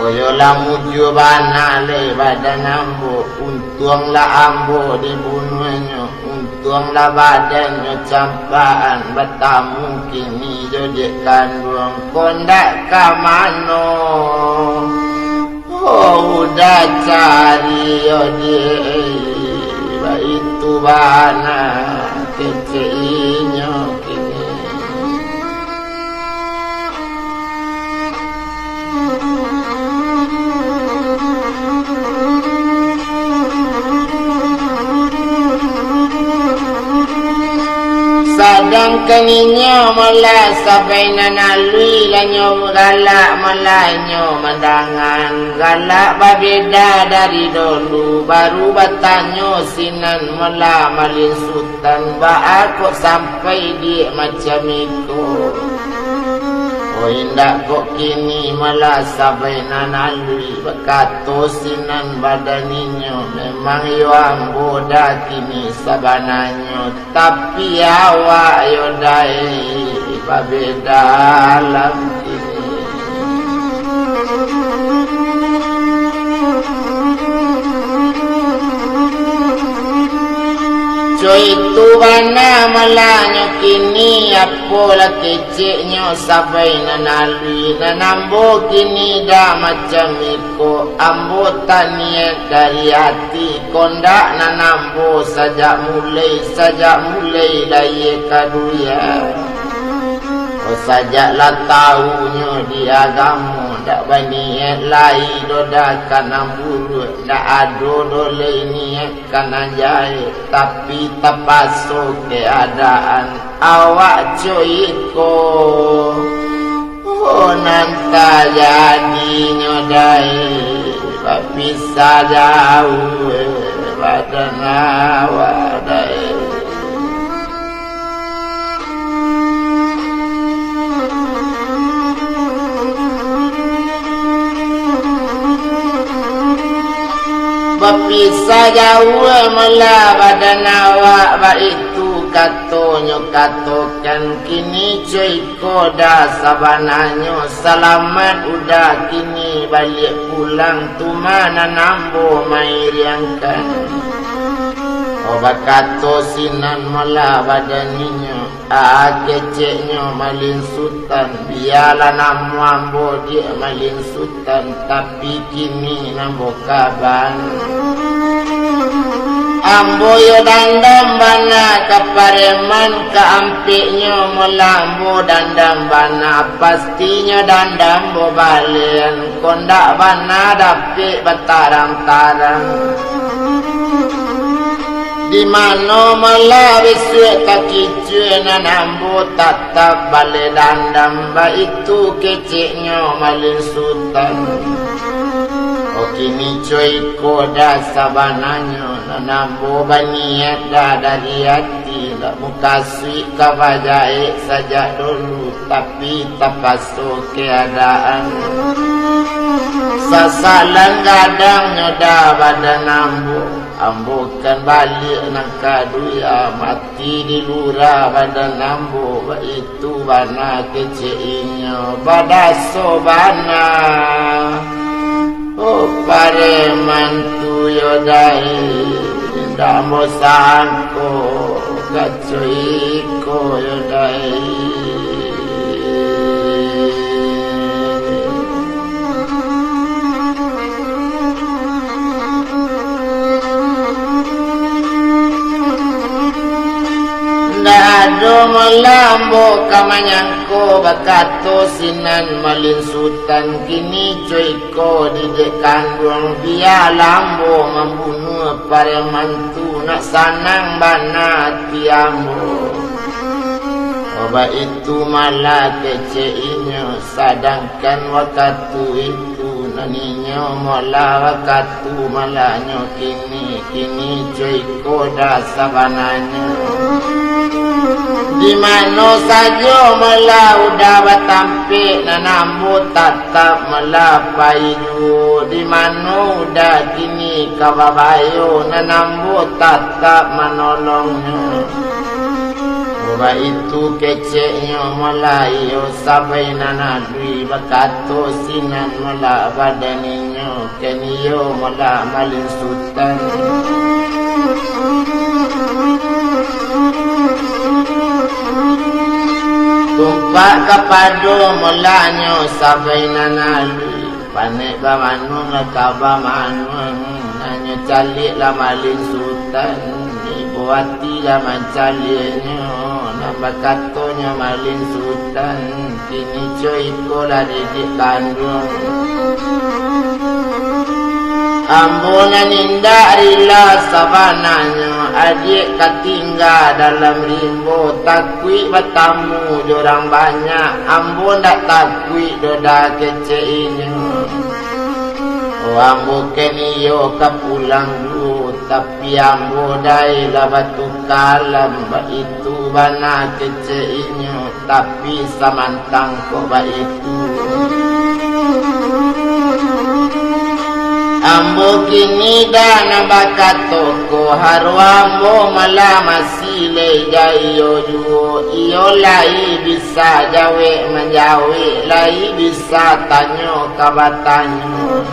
Oyolah mujo bana le badan ambo untunglah ambo dibunuhnya untunglah badannya campaan batamu kini jodikan buang kondak kamano oh udah cari ode itu bana keceinya kini sadang kaninya malah sampai nanalui lanyo galak malanyo mandangan galak babeda dari dulu baru batanyo sinan malah malin sultan ba aku sampai di macam itu oh indah kok kini malah sampai nanalui bakato sinan badaninyo memang yo ambo dah kini sabananyo tapi awak yo dai babeda alam kini coy itu bana malanyo kini apola keceknya sampai nanalui nanambo kini dah macam iko ambo taniat dari hati kondak nanambo sajak mulai laye kaduya oh sajaklah tahunya di agama dak baniat lai dodakan ambulu dak ado dole niat kana jahit tapi tapasuk keadaan awak coiko oh nanta jadinya dai bisa jauh badan awak dai Bapisa jauh malah badan awak ba itu katonyo katokan kini coiko dah sabananyo selamat udah kini balik pulang tu mana nambo mairiangkan obat kato sinan malah badaninyo keceknya malin sultan biarlah namu ambo dia malin sultan tapi kini nambo kaban ambo yo dandam bana kapareman kaampiknya melambo dandam bana pastinya dandam bo balian kondak bana dapik batarang-tarang di mana melalui tak kicue na nambu tatap balik dandam ba itu keciknya malin sultan. Kini cuy koda sabananya na nambu baniat dah dari hati tak mukasui kawajai saja dulu tapi tak pasuk keadaan. Sasalan gadangnya dah badan nambu ambukan balik nak kaduya mati di lurah badan nambu itu bana keciknya badaso bana. Oh pare mantu yodai ndak mo sangko kacuiko yodai. Ado melambo kamanyangko bakato sinan malin sultan kini coiko didek kandung dia lambo membunuh para mantu nak sanang bana tiambo. Oba itu malah keceinya sedangkan waktu itu naninya malah waktu malahnya kini coiko dah sabananya. Di mana saja malah udah batampe na nambu tatap malah paidu. Di mana udah kini kababayo na nambu tatap menolongnya. Oba itu keceknya malah iyo sampai nanadui bakato sinan malah badaninya keniyo malah malin sultan. Tumpak kepada mulanya sampai nanalui panik bamanu lakaba manu hanya calik lah malin sultan ibu hati lah mencalinya nampak katonya malin sultan kini coiko lah didik kandung. Ambunan indah rila sabananya adik katinggal dalam rimbo takui bertamu jorang banyak ambun tak takui doda keceinya. Oh ambu keniyo kapulang dulu tapi ambu dai lah batu kalam itu bana keceinya tapi samantang kok itu. Ambo kini dah nambakat toko haru ambo malah masih lejayo juo iyo lai bisa jawe menjawe lai bisa tanyo kabatanyo.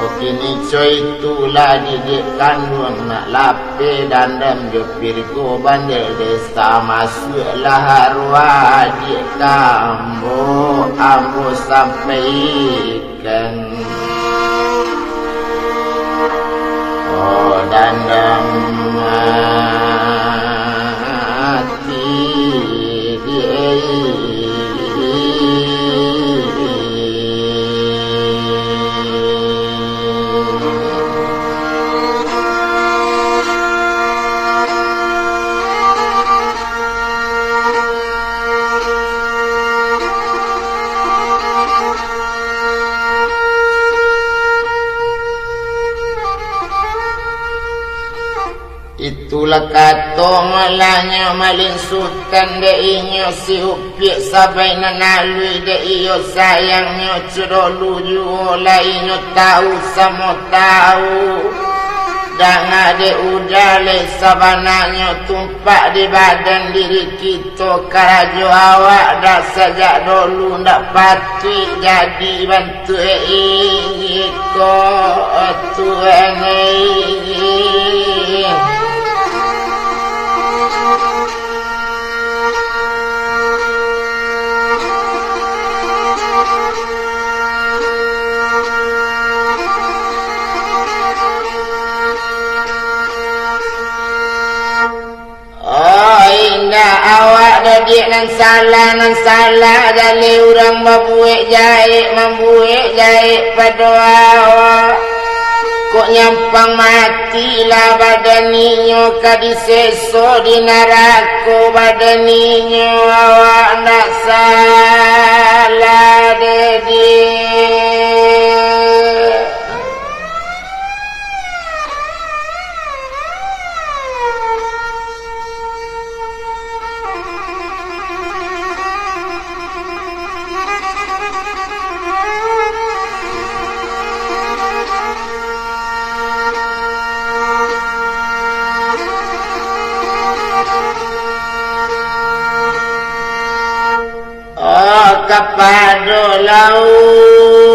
Oh kini coy itulah didik kandung nak lape dandam jopirgo bandel desa masuklah haru adik ambo sampaikan. Oh dandam mati di itulah kato malahnya malin sultan de inyo si upiak sabai nanalui de iyo sayangnya cedolu juo la inyo tahu samo tahu dan ade udale sabananya tumpak di badan diri kita karajo awak dah sajak dulu ndak patut jadi bantu iko tuan awak dadik nan salah dari orang membuat jahit pada awak kok nyampang matilah badaninyo kadiseso di neraka badaninyo awak ndak salah dedi. Kepada laut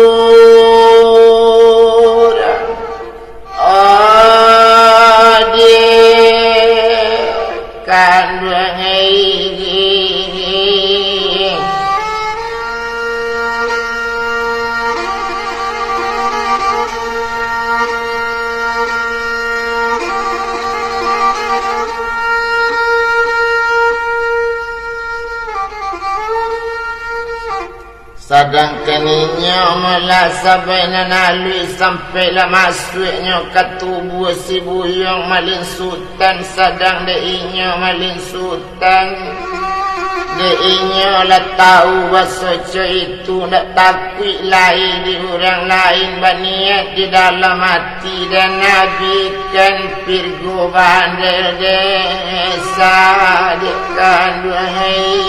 dia kan sedangkan inyo malah sampai nanalui sampailah masuknya ke tubuh si buyong malin sultan. Sedang de inyo malin sultan de inyo lah tahu bahasa itu nak takut lain di orang lain berniat di dalam hati dan nabikan pirgo bandel desa dekan duhai.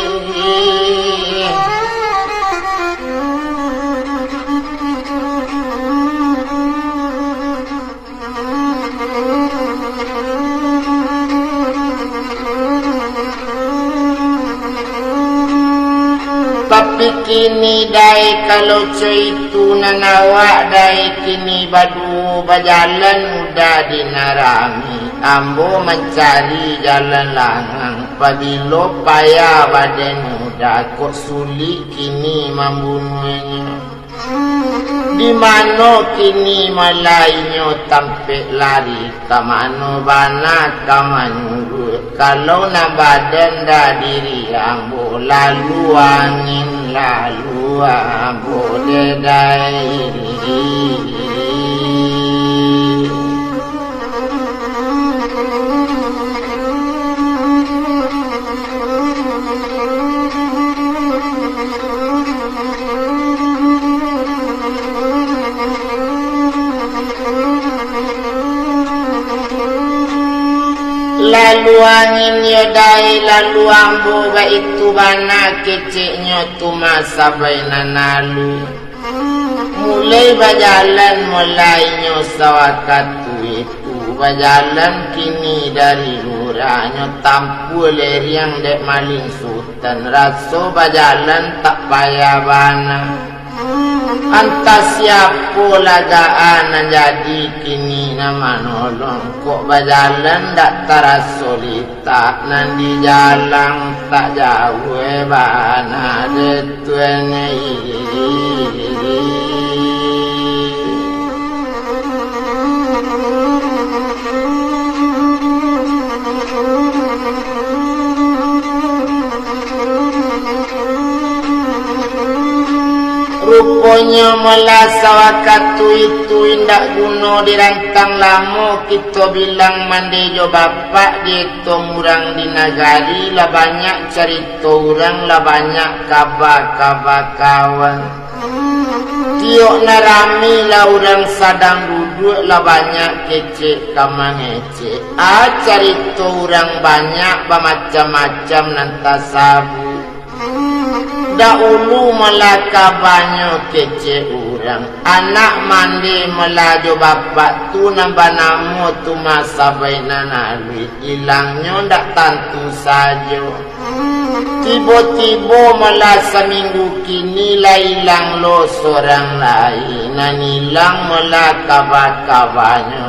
Tapi kini dai kalau itu nanawak dai kini badu berjalan mudah dinarami. Ambo mencari jalan langang padilo payah badan mudah kok sulit kini membunuhnya. Di mana kini malainyo tampik lari ke mana bana ke manurut. Kalau nak badan dah diri ambo lalu angin lalu ambo dedai. Lalu angin yodai lalu ambo ba itu bana keciknya tu masa bainan lalu. Mulai berjalan mulainya sawakatu itu berjalan kini dari lurahnya tampul leriang dek maling sultan. Raso berjalan tak payah bana. Antas siapa lagaan jadi kini nama nolong. Kok berjalan dak terasolita nan di jalan tak jauh bana detuene. Rupanya melasa waktu itu indak guna dirantang lama. Kita bilang mandejo bapak dia murang di nagari lah banyak cerita orang lah banyak kabar-kabar kawan. Tiok narami lah orang sadang duduk lah banyak kecek kamang ecek. Cerita orang banyak bermacam-macam nanti sabu. Dahulu melaka banyak kecil orang. Anak mandi melaju bapak tu nambah nama tu masa bainan alwi. Hilangnya ndak tentu saja. Tiba-tiba malah seminggu kini lah hilang lo seorang lain. Nan hilang malah kabar-kabarnya.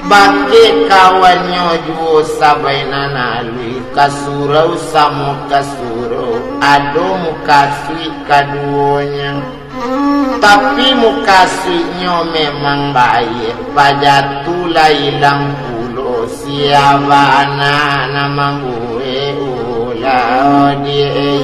Bagi kawannya jua sabainan alwi. Kasurau sama kasurau. Ado mukasui kaduanya. Tapi mukasuinya memang baik. Pajatulah hilang pulau. Siapa anak nama gue ulah dia.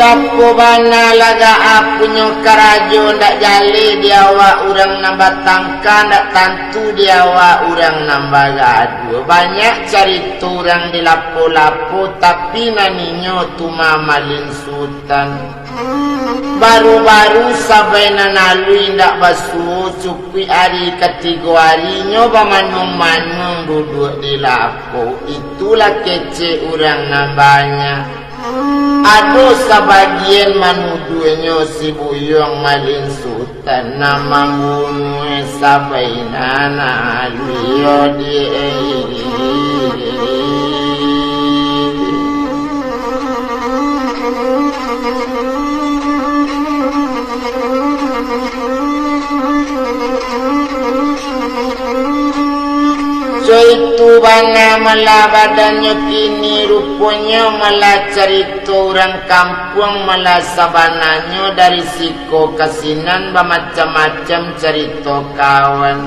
Siapa bana laga apunyo karajo ndak jale diawa urang nambah tangka ndak tantu diawa urang nambah gaduh. Banyak cerita urang di lapo-lapo tapi naninyo tuma malin sultan. Baru-baru sampai nanalui ndak basuh cukup hari ketiga hari nyoba manung-manung duduk di lapo. Itulah kece urang nambahnya. Aduh sebagian manuduhnya si buyong malin sultan nama bunuh sampai nana liyo di itu bana malah badannya kini rupanya malah cerita orang kampung malah sabananya dari siko kasinan macam-macam cerita kawan.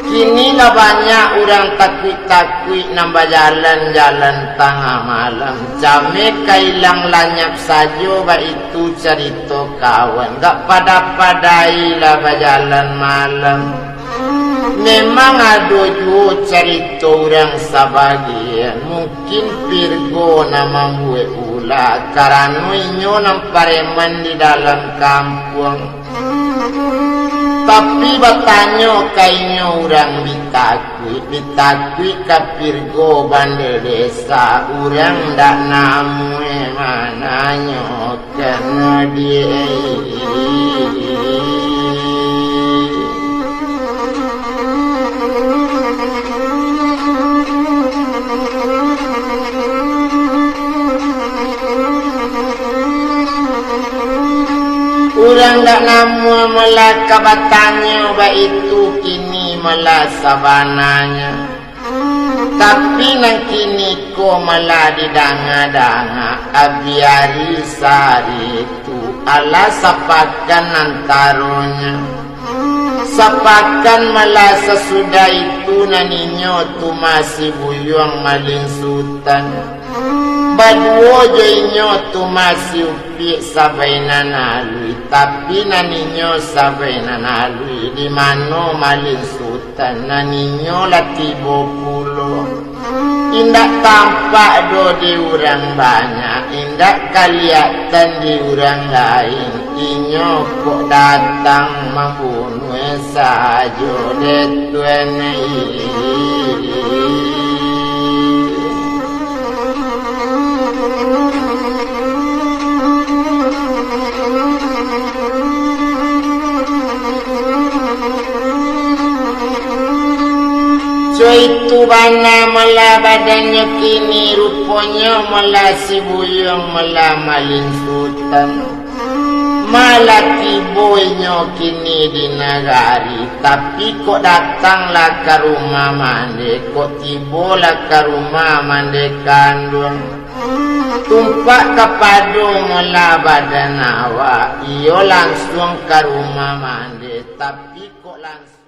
Kini lah banyak orang takut-takut nambah jalan-jalan tengah malam. Jame kailang lanyap saja bah itu cerita kawan. Gak pada-padai lah berjalan malam. Memang ada juga cerita orang sebagian mungkin Virgo nama gue pula karena inyo nampareman di dalam kampung. Tapi bertanya kayaknya orang bitakui ke Virgo bandel desa orang ndak namue mananya karena dia urang dak namu malah kabatanya ba itu kini malah sabananya. Tapi nang kini ko malah didanga-danga abiari sari itu ala sapakan antaronya. Sapakan malah sesudah itu naninyo tu masih buyong malin sultan. Baduo joinyo tu masih upi sampai nanalui. Tapi naninyo sampai nanalui. Di mano malin sultan naninyo latibo pulo. Indak tampak do di urang banyak. Indak kaliatan di urang lain. Inyo kok datang membunuh sajo detuen itu bana malah badannya kini rupanya malah si buyong malah malin sultan. Malah tiboynya kini di nagari. Tapi kok datanglah ke rumah mande. Kok tibolah ke rumah mande kandung. Tumpak kepada malah badan awak. Iyo langsung ke rumah mande. Tapi kok langsung